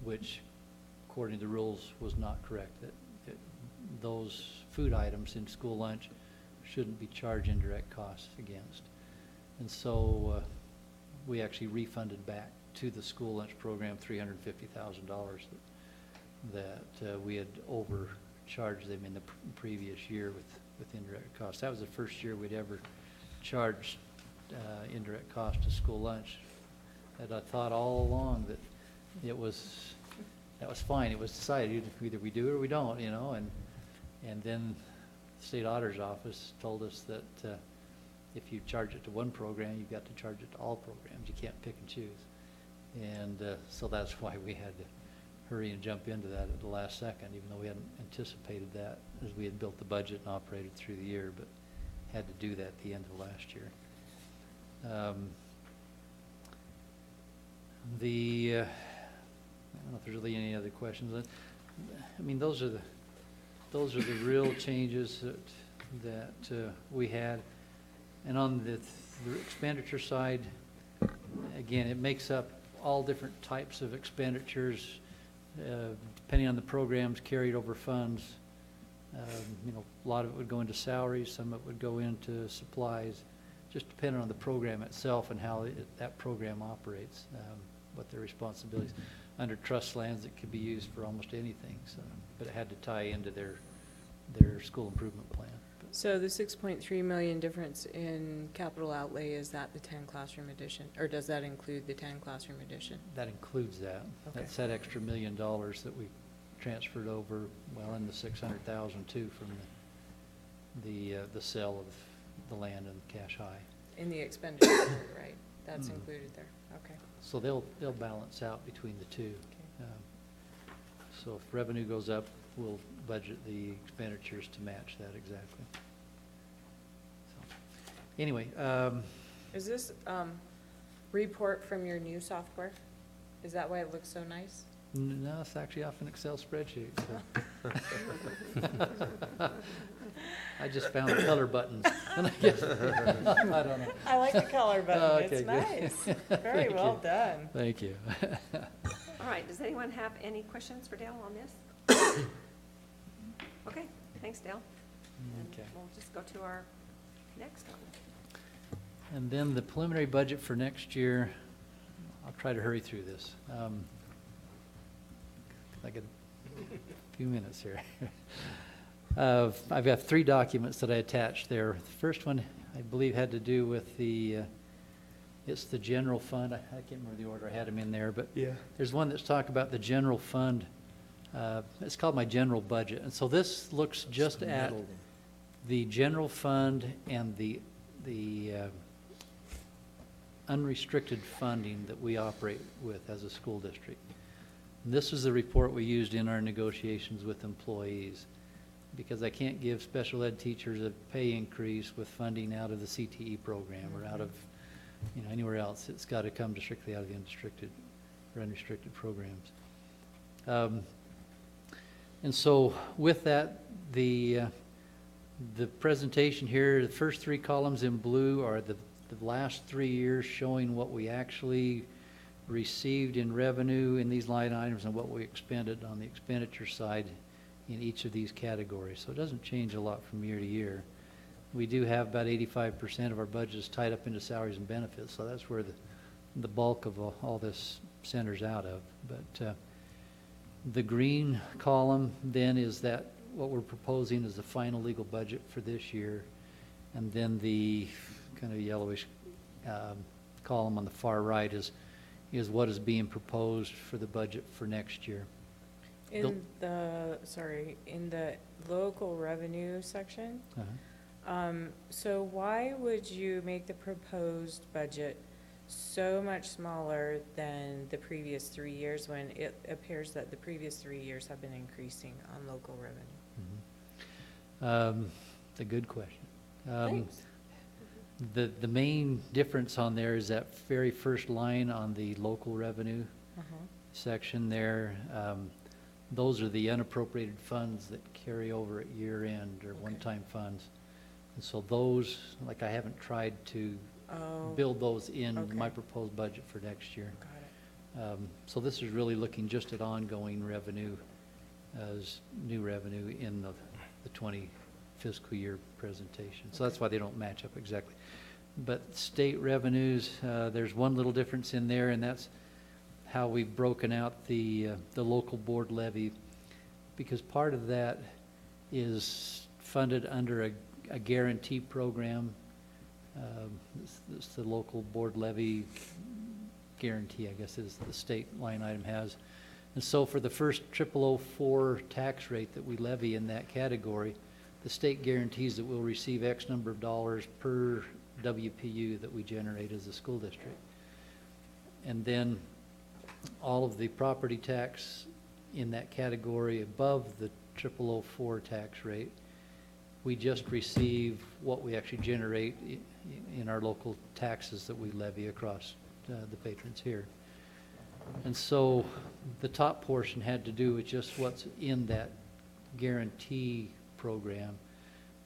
which according to the rules was not correct. That those food items in school lunch shouldn't be charged indirect costs against. And so we actually refunded back to the school lunch program $350,000 that we had overcharged them in the previous year with indirect costs. That was the first year we'd ever charged indirect cost to school lunch. And I thought all along that that was fine. It was decided either we do or we don't, you know. And then the state auditor's office told us that if you charge it to one program, you've got to charge it to all programs. You can't pick and choose. And so that's why we had to hurry and jump into that at the last second, even though we hadn't anticipated that as we had built the budget and operated through the year, but had to do that at the end of last year. I don't know if there's really any other questions. I mean, those are the real changes that we had. And on the expenditure side, again, it makes up all different types of expenditures, depending on the programs, carried over funds. You know, a lot of it would go into salaries, some of it would go into supplies, just depending on the program itself and how that program operates, what their responsibilities. Under trust lands, it could be used for almost anything, so, but it had to tie into their school improvement plan.
So the 6.3 million difference in capital outlay, is that the 10 classroom addition, or does that include the 10 classroom addition?
That includes that.
Okay.
That's that extra $1 million that we transferred over, well, in the 600,000 too from the sale of the land in Cache High.
In the expenditure, right? That's included there, okay.
So they'll balance out between the two.
Okay.
So if revenue goes up, we'll budget the expenditures to match that exactly. So, anyway,
Is this report from your new software? Is that why it looks so nice?
no, it's actually off an Excel spreadsheet. So. I just found the color buttons. And I guess, I don't know.
I like the color button,
Okay,
it's
good.
nice. Very
Thank
well
you.
done.
Thank you.
All right, does anyone have any questions for Dale on this? Okay, thanks, Dale. And
Okay.
we'll just go to our next one.
And then the preliminary budget for next year, I'll try to hurry through this. I got a few minutes here. I've got 3 documents that I attached there. The first one, I believe, had to do with it's the general fund. I can't remember the order I had them in there, but
Yeah.
there's one that's talking about the general fund. It's called my general budget. And so this looks just at the general fund and the unrestricted funding that we operate with as a school district. And this is the report we used in our negotiations with employees, because I can't give special ed teachers a pay increase with funding out of the CTE program or out of, anywhere else. It's got to come strictly out of the unrestricted programs. And so with that, the presentation here, the first 3 columns in blue are the last 3 years showing what we actually received in revenue in these line items and what we expended on the expenditure side in each of these categories. So it doesn't change a lot from year to year. We do have about 85% of our budget is tied up into salaries and benefits, so that's where the bulk of all this centers out of. But the green column then is that what we're proposing is the final legal budget for this year. And then the kind of yellowish column on the far right is what is being proposed for the budget for next year.
In the local revenue section, so why would you make the proposed budget so much smaller than the previous 3 years when it appears that the previous 3 years have been increasing on local revenue?
It's a good question.
Thanks.
The main difference on there is that very first line on the local revenue section there. Those are the unappropriated funds that carry over at year end or one-time funds. And so those, like I haven't tried to build those in my proposed budget for next year.
Got it.
So this is really looking just at ongoing revenue as new revenue in the 20 fiscal year presentation. So that's why they don't match up exactly. But state revenues, there's one little difference in there, and that's how we've broken out the local board levy, because part of that is funded under a guarantee program. It's the local board levy guarantee, I guess, is the state line item has. And so for the first 0004 tax rate that we levy in that category, the state guarantees that we'll receive X number of dollars per WPU that we generate as a school district. And then all of the property tax in that category above the 0004 tax rate, we just receive what we actually generate in our local taxes that we levy across the patrons here. And so the top portion had to do with just what's in that guarantee program.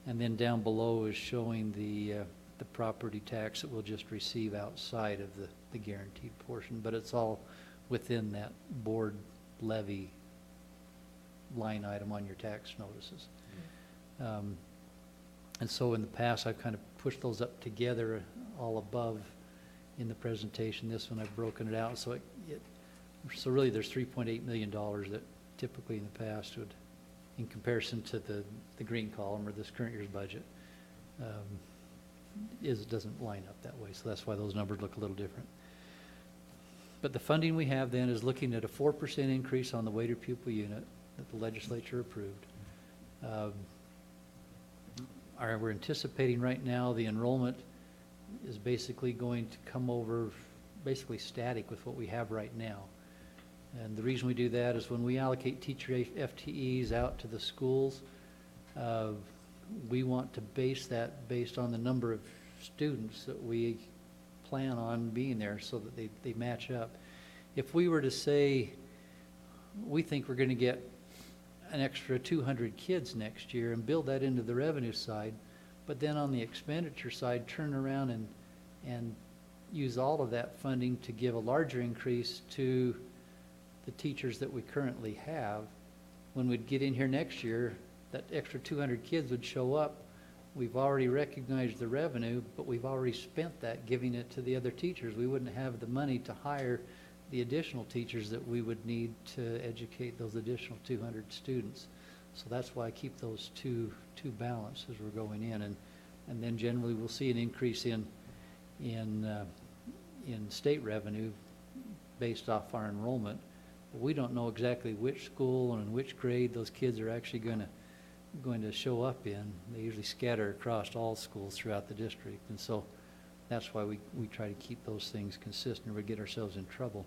And then down below is showing the property tax that we'll just receive outside of the guaranteed portion. But it's all within that board levy line item on your tax notices. And so in the past, I've kind of pushed those up together all above in the presentation. This one, I've broken it out. So so really there's $3.8 million that typically in the past would, in comparison to the green column or this current year's budget, doesn't line up that way. So that's why those numbers look a little different. But the funding we have then is looking at a 4% increase on the weighted pupil unit that the legislature approved. We're anticipating right now the enrollment is basically going to come over basically static with what we have right now. And the reason we do that is when we allocate teacher FTEs out to the schools, we want to base that based on the number of students that we plan on being there so that they match up. If we were to say, we think we're going to get an extra 200 kids next year and build that into the revenue side, but then on the expenditure side, turn around and use all of that funding to give a larger increase to the teachers that we currently have. When we'd get in here next year, that extra 200 kids would show up. We've already recognized the revenue, but we've already spent that giving it to the other teachers. We wouldn't have the money to hire the additional teachers that we would need to educate those additional 200 students. So that's why I keep those two balanced as we're going in. And then generally we'll see an increase in state revenue based off our enrollment. But we don't know exactly which school and in which grade those kids are actually going to show up in. They usually scatter across all schools throughout the district. And so that's why we try to keep those things consistent or we get ourselves in trouble.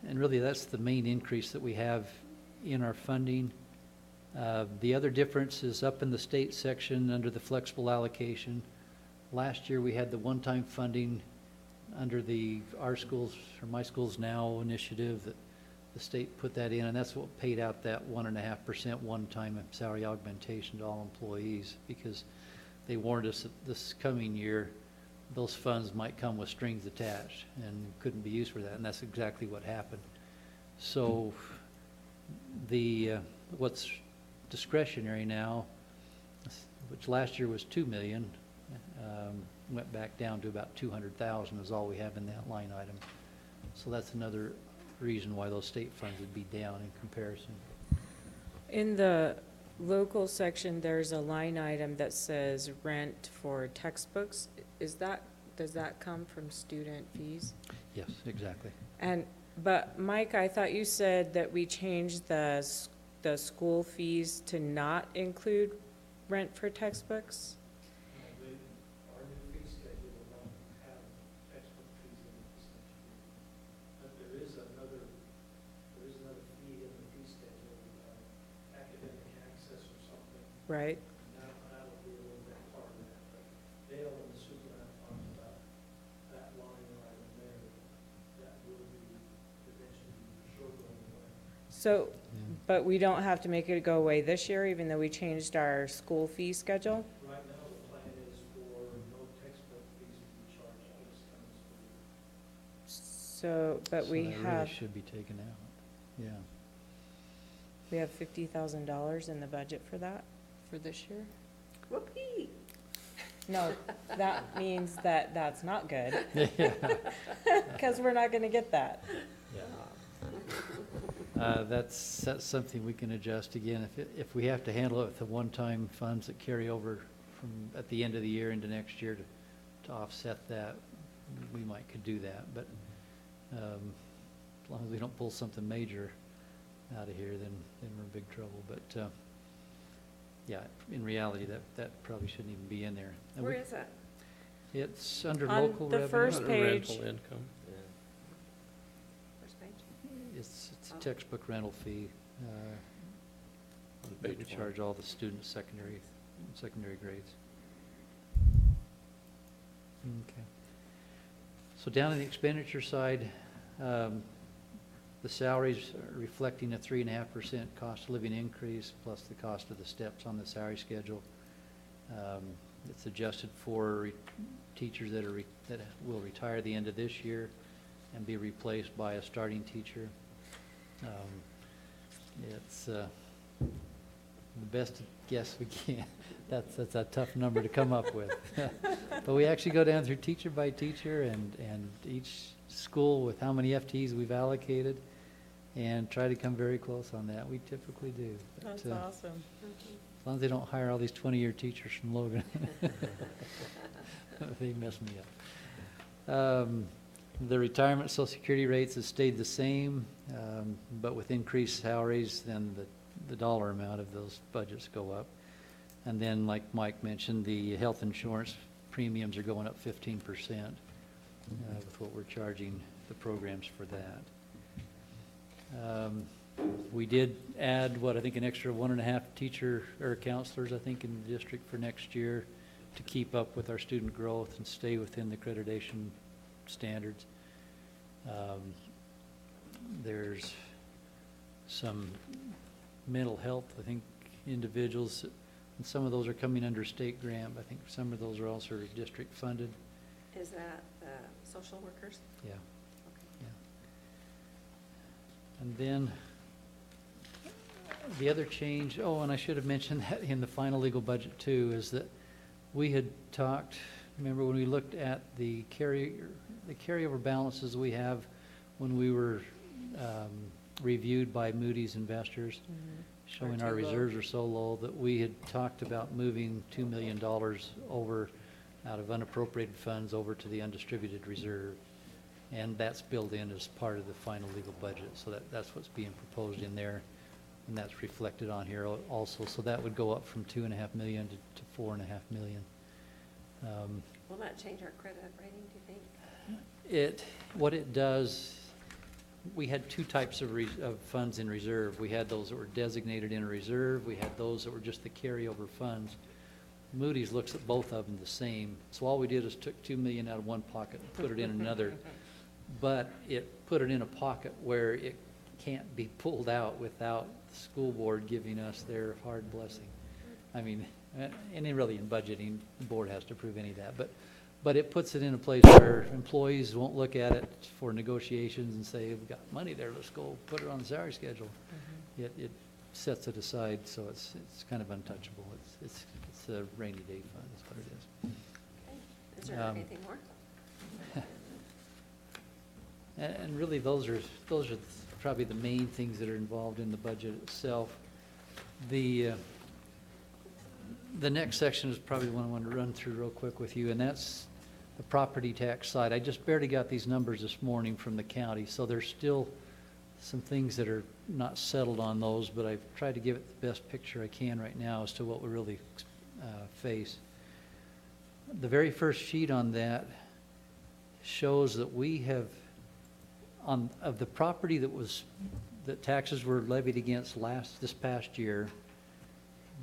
And really that's the main increase that we have in our funding. The other difference is up in the state section under the flexible allocation. Last year we had the one-time funding under the Our Schools or My Schools Now initiative that the state put that in, and that's what paid out that 1.5% one-time salary augmentation to all employees, because they warned us that this coming year those funds might come with strings attached and couldn't be used for that, and that's exactly what happened. So the, what's discretionary now, which last year was 2 million, went back down to about 200,000 is all we have in that line item. So that's another reason why those state funds would be down in comparison.
In the local section, there's a line item that says rent for textbooks. Does that come from student fees?
Yes, exactly.
But Mike, I thought you said that we changed the school fees to not include rent for textbooks?
Our new fee schedule will not have textbook fees in it this next year. But there is another fee in the fee schedule, academic access or something.
Right.
That'll be a little bit part of that. But Dale and the superintendent talked about that line item there. That will be eventually sure going away.
So, but we don't have to make it go away this year, even though we changed our school fee schedule?
Right now, the plan is for no textbook fees to be charged this coming school year.
So, but
So
we
that really
have,
should be taken out, yeah.
we have $50,000 in the budget for that, for this year?
Whoopee!
No, that means that that's not good. Because we're not gonna get that.
That's something we can adjust again. If we have to handle it with the one-time funds that carry over from at the end of the year into next year to offset that, we could do that. But as long as we don't pull something major out of here, then we're in big trouble. But yeah, in reality, that probably shouldn't even be in there. And
Where is that?
it's under
On
local
the
revenue.
first
Under
page.
rental income.
First page?
It's
Oh.
a textbook rental fee.
On
that
page
we
one.
charge all the students secondary grades. Okay. So down on the expenditure side, the salaries are reflecting a 3.5% cost of living increase plus the cost of the steps on the salary schedule. It's adjusted for teachers that will retire at the end of this year and be replaced by a starting teacher. It's the best guess we can. That's a tough number to come up with. But we actually go down through teacher by teacher and each school with how many FTEs we've allocated and try to come very close on that. We typically do. But,
That's awesome.
as long as they don't hire all these 20-year teachers from Logan. They mess me up. The retirement Social Security rates have stayed the same, but with increased salaries, then the dollar amount of those budgets go up. And then, like Mike mentioned, the health insurance premiums are going up 15% with what we're charging the programs for that. We did add, I think an extra 1.5 teacher or counselors, I think, in the district for next year to keep up with our student growth and stay within the accreditation standards. There's some mental health, I think, individuals, and some of those are coming under state grant. I think some of those are also district funded.
Is that social workers?
Yeah. Yeah. And then the other change, and I should have mentioned that in the final legal budget too, is that we had talked, remember when we looked at the carryover balances we have when we were reviewed by Moody's investors, showing our reserves are so low that we had talked about moving $2 million over out of unappropriated funds over to the undistributed reserve. And that's built in as part of the final legal budget. So that's what's being proposed in there. And that's reflected on here also. So that would go up from $2.5 million to $4.5 million.
Will that change our credit rating, do you think?
What it does, we had two types of funds in reserve. We had those that were designated in a reserve. We had those that were just the carryover funds. Moody's looks at both of them the same. So all we did is took $2 million out of one pocket and put it in another. But it put it in a pocket where it can't be pulled out without the school board giving us their hard blessing. I mean, and then really in budgeting, the board has to approve any of that. But it puts it in a place where employees won't look at it for negotiations and say, we've got money there, let's go put it on the salary schedule. It sets it aside, so it's kind of untouchable. It's a rainy day fund, is what it is.
Is there anything more?
And really, those are probably the main things that are involved in the budget itself. The next section is probably the one I want to run through real quick with you, and that's the property tax side. I just barely got these numbers this morning from the county, so there's still some things that are not settled on those, but I've tried to give it the best picture I can right now as to what we really face. The very first sheet on that shows that we have, of the property that taxes were levied against this past year,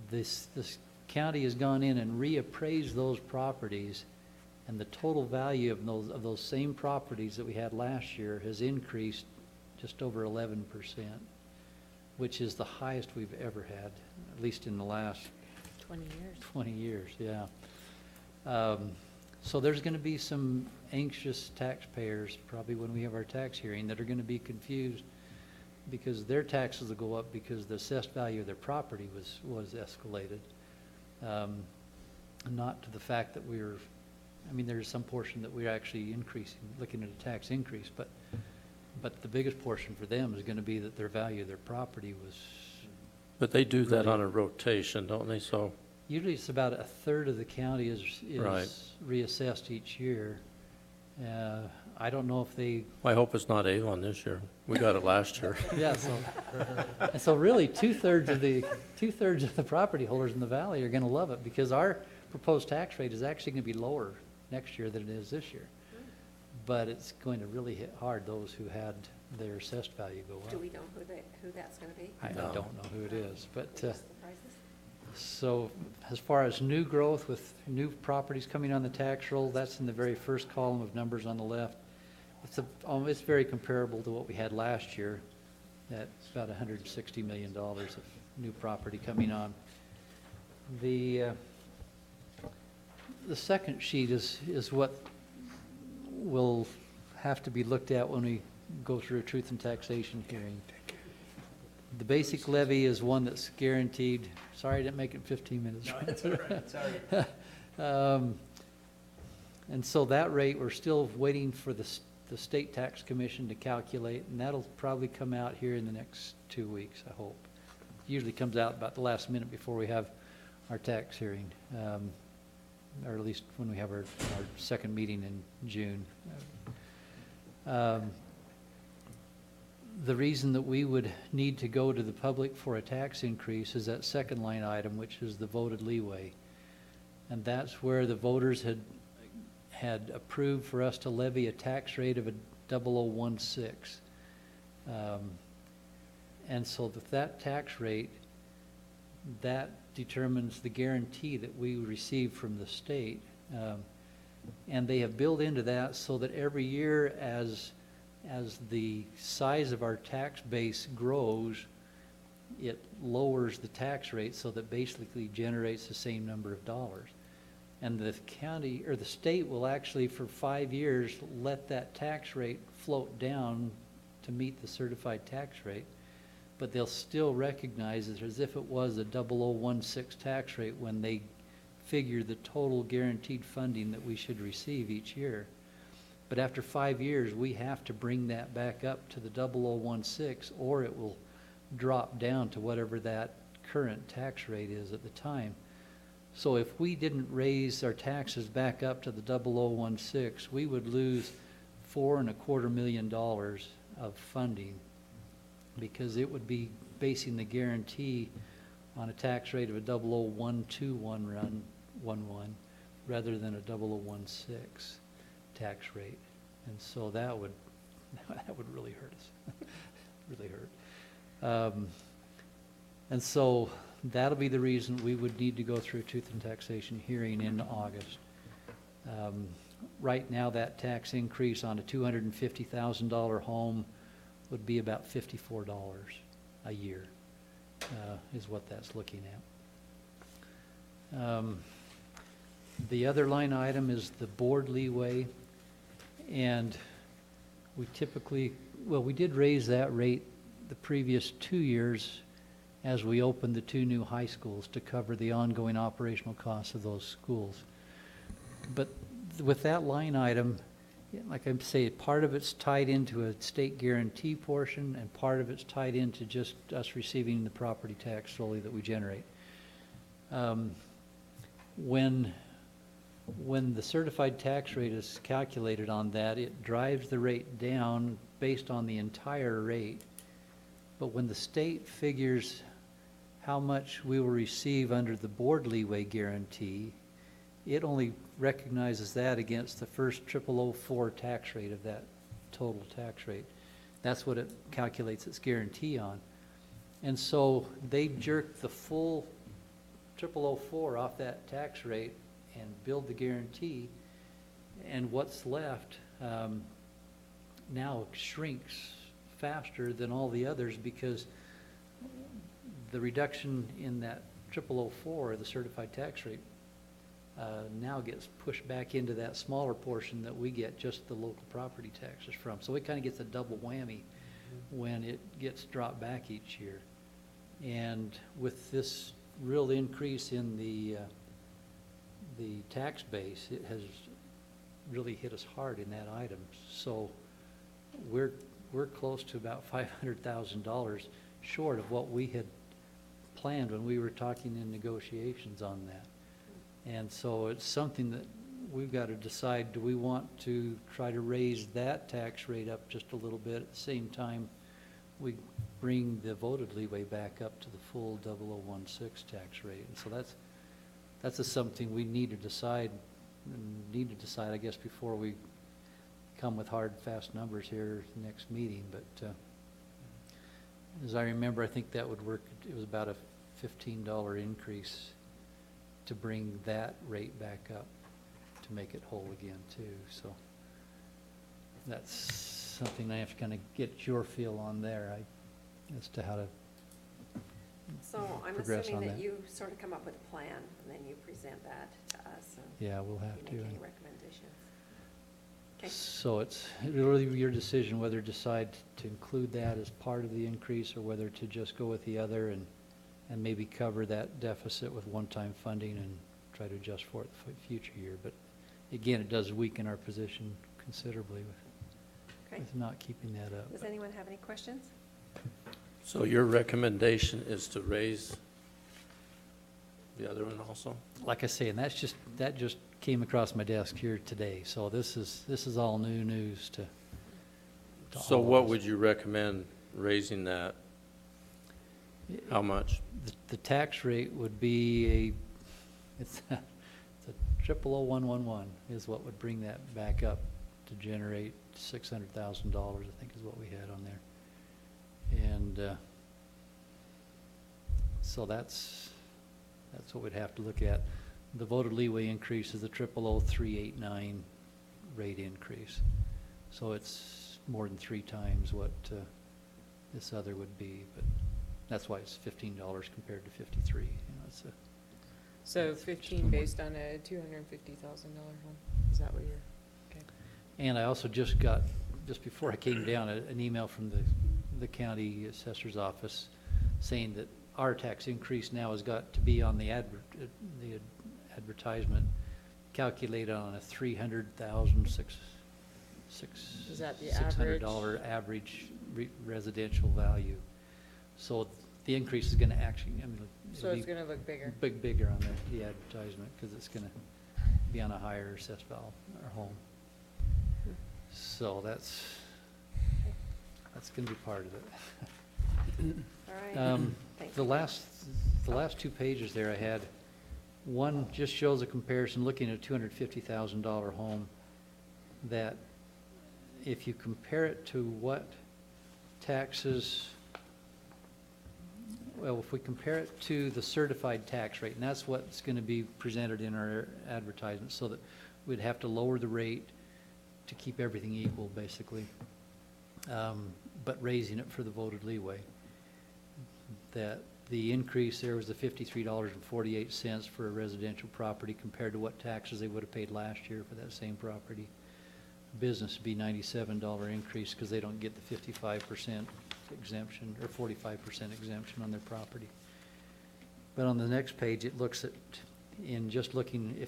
this county has gone in and reappraised those properties, and the total value of those same properties that we had last year has increased just over 11%, which is the highest we've ever had, at least in the last
20 years.
20 years, yeah. So there's going to be some anxious taxpayers, probably when we have our tax hearing, that are going to be confused because their taxes will go up because the assessed value of their property was escalated. Not to the fact that there's some portion that we're actually increasing, looking at a tax increase, but the biggest portion for them is going to be that their value of their property was.
But they do that on a rotation, don't they? So
Usually it's about a third of the county is
Right.
reassessed each year. I don't know if they,
I hope it's not Avon this year. We got it last year.
yeah, so really two-thirds of the property holders in the valley are gonna love it because our proposed tax rate is actually gonna be lower next year than it is this year. But it's going to really hit hard those who had their assessed value go up.
Do we know who that's going to be?
I don't know who it is, but,
Just the prices?
so as far as new growth with new properties coming on the tax roll, that's in the very first column of numbers on the left. It's very comparable to what we had last year. That's about $160 million of new property coming on. The second sheet is what will have to be looked at when we go through a truth and taxation hearing. The basic levy is one that's guaranteed. Sorry, I didn't make it 15 minutes.
No, that's all right, sorry.
And so that rate, we're still waiting for the State Tax Commission to calculate, and that'll probably come out here in the next 2 weeks, I hope. Usually comes out about the last minute before we have our tax hearing, or at least when we have our second meeting in June. The reason that we would need to go to the public for a tax increase is that second line item, which is the voted leeway. And that's where the voters had approved for us to levy a tax rate of a 0016. And so that tax rate, that determines the guarantee that we receive from the state. And they have built into that so that every year as the size of our tax base grows, it lowers the tax rate so that basically generates the same number of dollars. And the county or the state will actually for 5 years let that tax rate float down to meet the certified tax rate, but they'll still recognize it as if it was a 0016 tax rate when they figure the total guaranteed funding that we should receive each year. But after 5 years, we have to bring that back up to the 0016, or it will drop down to whatever that current tax rate is at the time. So if we didn't raise our taxes back up to the 0016, we would lose $4.25 million of funding because it would be basing the guarantee on a tax rate of a 00121 rather than a 0016 tax rate. And so that would really hurt us, really hurt. And so that'll be the reason we would need to go through a truth and taxation hearing in August. Right now, that tax increase on a $250,000 home would be about $54 a year, is what that's looking at. The other line item is the board leeway, and we typically, well, we did raise that rate the previous 2 years as we opened the 2 new high schools to cover the ongoing operational costs of those schools. But with that line item, like I say, part of it's tied into a state guarantee portion, and part of it's tied into just us receiving the property tax solely that we generate. When the certified tax rate is calculated on that, it drives the rate down based on the entire rate. But when the state figures how much we will receive under the board leeway guarantee, it only recognizes that against the first 0004 tax rate of that total tax rate. That's what it calculates its guarantee on. And so they jerk the full 0004 off that tax rate and build the guarantee, and what's left now shrinks faster than all the others because the reduction in that 0004, the certified tax rate, now gets pushed back into that smaller portion that we get just the local property taxes from. So it kind of gets a double whammy when it gets dropped back each year. And with this real increase in the tax base, it has really hit us hard in that item. So we're close to about $500,000 short of what we had planned when we were talking in negotiations on that. And so it's something that we've got to decide, do we want to try to raise that tax rate up just a little bit at the same time we bring the voted leeway back up to the full 0016 tax rate? And so that's something we need to decide, I guess, before we come with hard, fast numbers here next meeting. But as I remember, I think that would work. It was about a $15 increase to bring that rate back up to make it whole again too. So that's something I have to kind of get your feel on there as to how to
So I'm
progress
assuming
on
that
that.
you sort of come up with a plan, and then you present that to us, and
Yeah, we'll have
you
to.
make any recommendations. Okay.
So it's really your decision whether to decide to include that as part of the increase or whether to just go with the other and maybe cover that deficit with one-time funding and try to adjust for it the future year. But again, it does weaken our position considerably
Okay.
with not keeping that up.
Does anyone have any questions?
So your recommendation is to raise the other one also?
Like I say, and that just came across my desk here today. So this is all new news to
So
all of
what
us.
would you recommend raising that? How much?
The tax rate would be it's a 000111 is what would bring that back up to generate $600,000, I think is what we had on there. And so that's what we'd have to look at. The voted leeway increase is the 000389 rate increase. So it's more than 3 times what this other would be, but that's why it's $15 compared to 53. You know, it's a,
So 15 based on a $250,000 home, is that what you're, okay?
and I also just before I came down, an email from the county assessor's office saying that our tax increase now has got to be on the advertisement calculated on a $300,000
Is that the
$600 average residential value. So the increase is going to actually, I mean,
So
it'll
it's
be
going to look bigger.
bigger on the advertisement because it's going to be on a higher assessed value or home. So that's going to be part of it.
All right. Thank
The
you.
last 2 pages there I had, one just shows a comparison looking at a $250,000 home, that if you compare it to what taxes, well, if we compare it to the certified tax rate, and that's what's going to be presented in our advertisement, so that we'd have to lower the rate to keep everything equal, basically, but raising it for the voted leeway. That The increase there was the $53.48 for a residential property compared to what taxes they would have paid last year for that same property. Business would be $97 increase because they don't get the 55% exemption or 45% exemption on their property. But on the next page, it looks at, in just looking,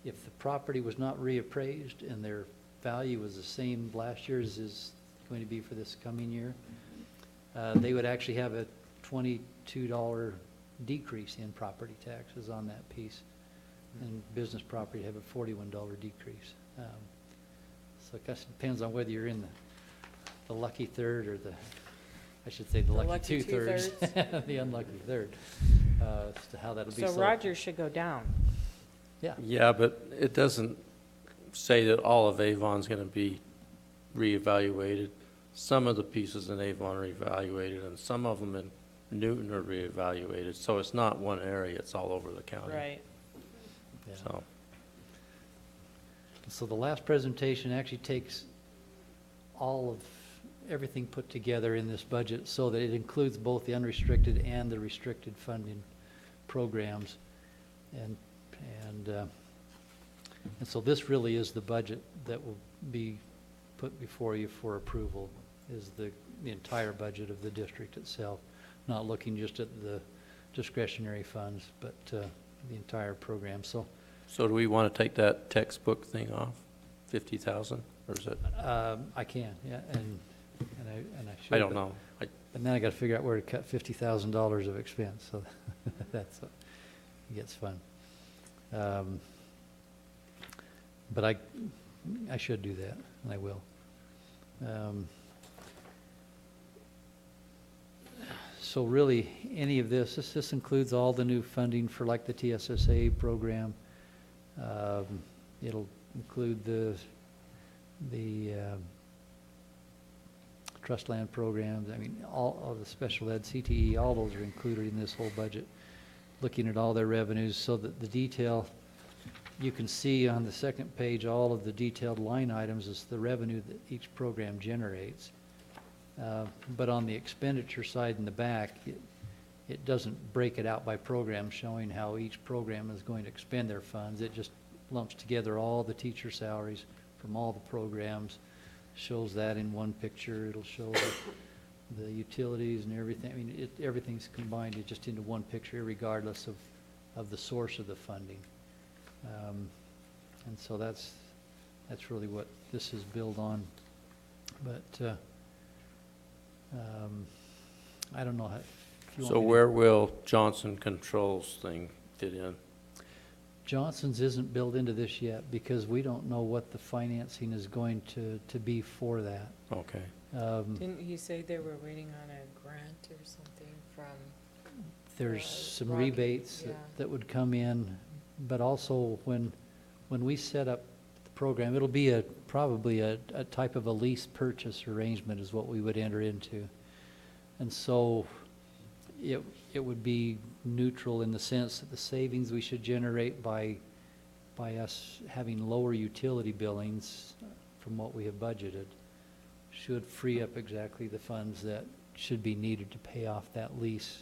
if the property was not reappraised and their value was the same last year as is going to be for this coming year, they would actually have a $22 decrease in property taxes on that piece. And business property have a $41 decrease. So I guess it depends on whether you're in the lucky third or I should say the lucky two-thirds, the unlucky third, as to how that'll be.
So Rogers should go down.
Yeah.
Yeah, but it doesn't say that all of Avon's going to be reevaluated. Some of the pieces in Avon are reevaluated, and some of them in Newton are reevaluated. So it's not one area, it's all over the county.
Right.
Yeah.
So,
So the last presentation actually takes all of everything put together in this budget so that it includes both the unrestricted and the restricted funding programs. And so this really is the budget that will be put before you for approval, is the entire budget of the district itself, not looking just at the discretionary funds, but the entire program. So
do we want to take that textbook thing off, 50,000, or is it?
I can, yeah, and I should.
I don't
but-
know.
And then I got to figure out where to cut $50,000 of expense, so that's, it gets fun. But I should do that, and I will. So really, any of this includes all the new funding for like the TSSA program. It'll include the trust land programs. I mean, all of the special ed, CTE, all those are included in this whole budget. Looking at all their revenues so that the detail, you can see on the second page, all of the detailed line items is the revenue that each program generates. But on the expenditure side in the back, it doesn't break it out by program, showing how each program is going to expend their funds. It just lumps together all the teacher salaries from all the programs, shows that in one picture. It'll show the utilities and everything. I mean, everything's combined just into one picture, regardless of the source of the funding. And so that's really what this is built on. But I don't know how. If you want
So
me to-
where will Johnson Controls thing fit in?
Johnson's isn't built into this yet because we don't know what the financing is going to be for that.
Okay.
Didn't he say they were waiting on a grant or something from?
There's some
Rocky,
rebates
yeah.
that would come in, but also when we set up the program, it'll be probably a type of a lease purchase arrangement is what we would enter into. And so it would be neutral in the sense that the savings we should generate by us having lower utility billings from what we have budgeted should free up exactly the funds that should be needed to pay off that lease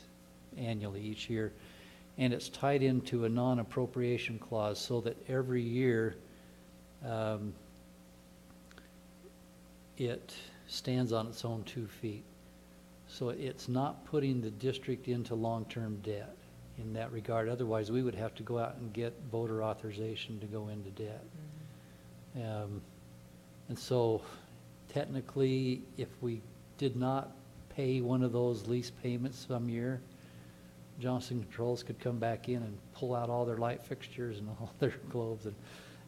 annually each year. And it's tied into a non-appropriation clause so that every year it stands on its own 2 feet. So it's not putting the district into long-term debt in that regard. Otherwise, we would have to go out and get voter authorization to go into debt. And so technically, if we did not pay one of those lease payments some year, Johnson Controls could come back in and pull out all their light fixtures and all their globes and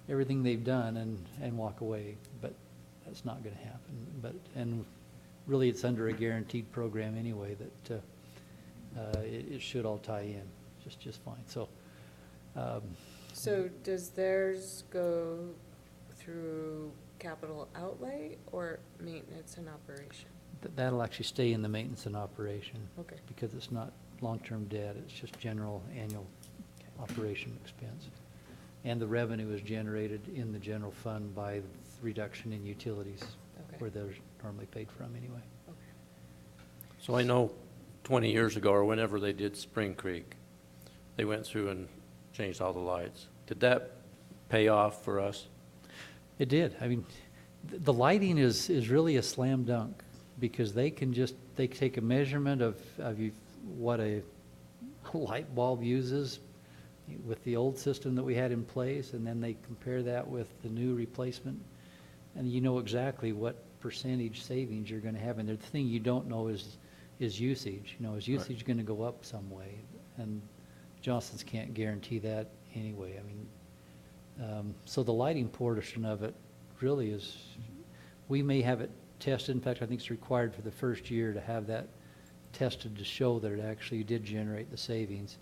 everything they've done and walk away. But that's not going to happen. And really, it's under a guaranteed program anyway that it should all tie in just fine. So.
So does theirs go through capital outlay or maintenance and operation?
That'll actually stay in the maintenance and operation.
Okay.
Because it's not long-term debt, it's just general annual operation expense. And the revenue is generated in the general fund by the reduction in utilities,
Okay.
where they're normally paid from anyway.
Okay.
So I know 20 years ago, or whenever they did Spring Creek, they went through and changed all the lights. Did that pay off for us?
It did. I mean, the lighting is really a slam dunk because they take a measurement of what a light bulb uses with the old system that we had in place, and then they compare that with the new replacement, and you know exactly what percentage savings you're going to have. And the thing you don't know is usage. You know, is usage going to go up some way? And Johnson's can't guarantee that anyway. I mean, so the lighting portion of it really is, we may have it tested. In fact, I think it's required for the first year to have that tested to show that it actually did generate the savings.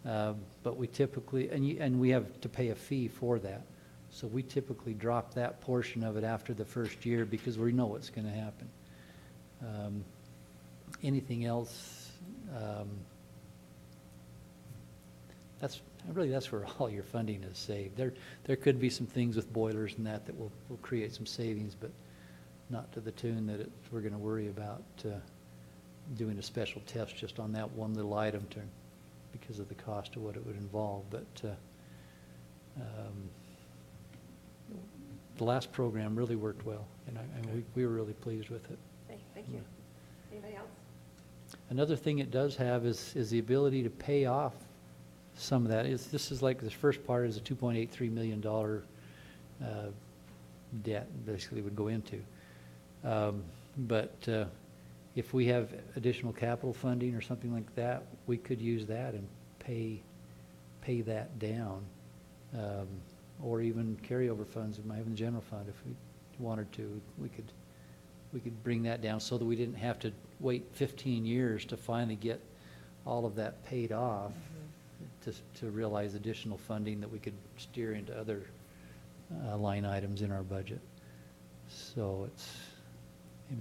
But we typically, and we have to pay a fee for that. So we typically drop that portion of it after the first year because we know what's going to happen. Anything else? That's where all your funding is saved. There could be some things with boilers and that will create some savings, but not to the tune that we're going to worry about doing a special test just on that one little item because of the cost of what it would involve. But the last program really worked well, and we were really pleased with it.
Okay, thank you. Anybody else?
Another thing it does have is the ability to pay off some of that. This is like the first part is a $2.83 million debt basically would go into. But if we have additional capital funding or something like that, we could use that and pay that down. Or even carryover funds we might have in the general fund if we wanted to. We could bring that down so that we didn't have to wait 15 years to finally get all of that paid off to realize additional funding that we could steer into other line items in our budget. So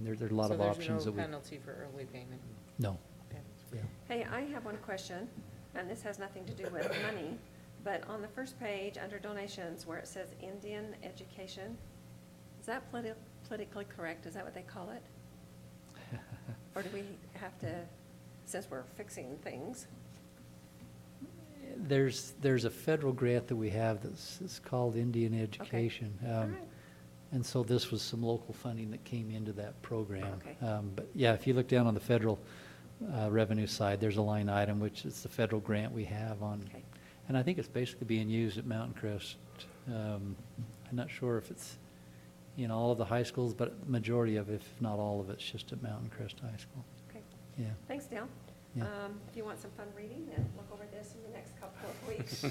there's a lot of options.
So there's no penalty for early payment?
No.
Okay.
Yeah.
Hey, I have one question, and this has nothing to do with money, but on the first page, under donations, where it says Indian education, is that politically correct? Is that what they call it? Or do we have to, since we're fixing things?
There's a federal grant that we have that's called Indian Education.
All right.
And so this was some local funding that came into that program.
Okay.
But yeah, if you look down on the federal revenue side, there's a line item, which is the federal grant we have on.
Okay.
And I think it's basically being used at Mountain Crest. I'm not sure if it's in all of the high schools, but majority of it, if not all of it's just at Mountain Crest High School.
Okay.
Yeah.
Thanks, Dale.
Yeah.
If you want some fun reading, then look over this in the next couple of weeks.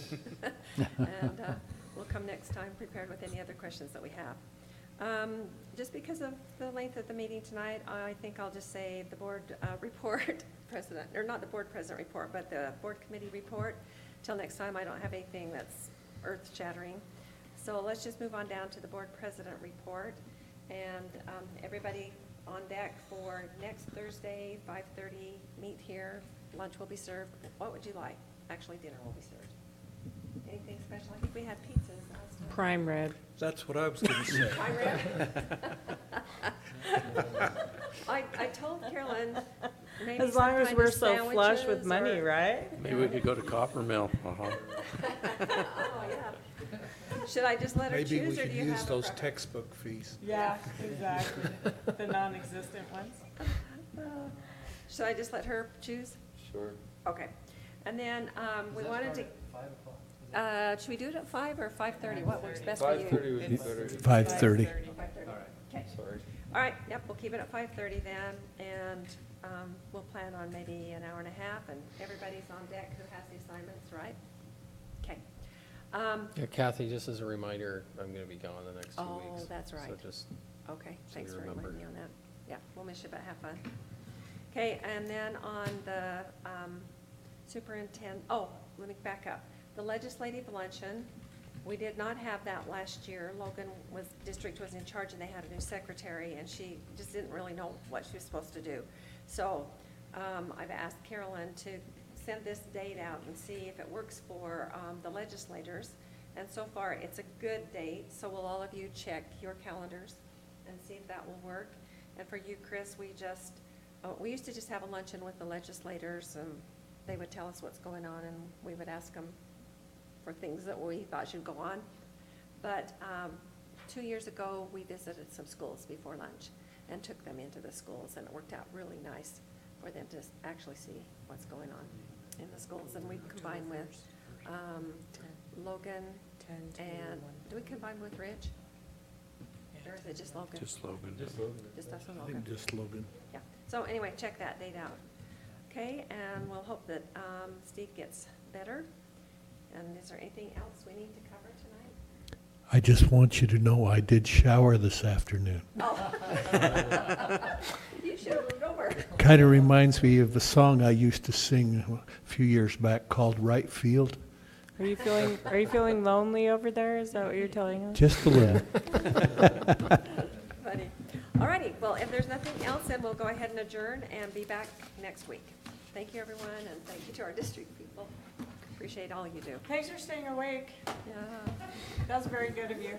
And we'll come next time prepared with any other questions that we have. Just because of the length of the meeting tonight, I think I'll just say the board report president, or not the board president report, but the board committee report. Till next time, I don't have anything that's earth-shattering. So let's just move on down to the board president report. And everybody on deck for next Thursday, 5:30, meet here. Lunch will be served. What would you like? Actually, dinner will be served. Anything special? I think we had pizzas last time.
Prime rib.
That's what I was going to say.
Prime rib? I told Carolyn, maybe
As long
some
as
kind
we're
of
so flush with
sandwiches
money,
or-
right?
Maybe we could go to Copper Mill.
Oh, yeah. Should I just let her
Maybe we
choose, or
could
do you
use
have a
those
preference?
textbook fees.
Yeah, exactly. The non-existent ones.
Should I just let her choose?
Sure.
Okay. And then we wanted to, should we do it at 5 or 5:30? What works best for you?
5:30 would be better.
5:30.
5:30. Okay.
Sorry.
All right, yep, we'll keep it at 5:30 then, and we'll plan on maybe an hour and a half, and everybody's on deck who has the assignments, right? Okay.
Yeah, Kathy, just as a reminder, I'm going to be gone the next 2 weeks.
Oh, that's right.
So just,
Okay,
So
thanks
you
for
remember.
reminding me on that. Yeah, we'll miss you, but have fun. Okay, and then on the superintendent, let me back up. The legislative luncheon, we did not have that last year. Logan district was in charge, and they had a new secretary, and she just didn't really know what she was supposed to do. So I've asked Carolyn to send this date out and see if it works for the legislators. And so far, it's a good date, so will all of you check your calendars and see if that will work? And for you, Chris, we just we used to just have a luncheon with the legislators, and they would tell us what's going on, and we would ask them for things that we thought should go on. But 2 years ago, we visited some schools before lunch and took them into the schools, and it worked out really nice for them to actually see what's going on in the schools. And we combined with Logan,
10 to
and
1.
do we combine with Ridge? Or is it just Logan?
Just Logan.
Just us and
I
Logan?
think just Logan.
Yeah, so anyway, check that date out. Okay, and we'll hope that Steve gets better. And is there anything else we need to cover tonight?
I just want you to know I did shower this afternoon.
Oh. You should have moved over.
Kind of reminds me of a song I used to sing a few years back called Right Field.
Are you feeling lonely over there? Is that what you're telling us?
Just a little.
Funny. All righty, well, if there's nothing else, then we'll go ahead and adjourn and be back next week. Thank you, everyone, and thank you to our district people. Appreciate all you do.
Thanks for staying awake.
Yeah.
That was very good of you.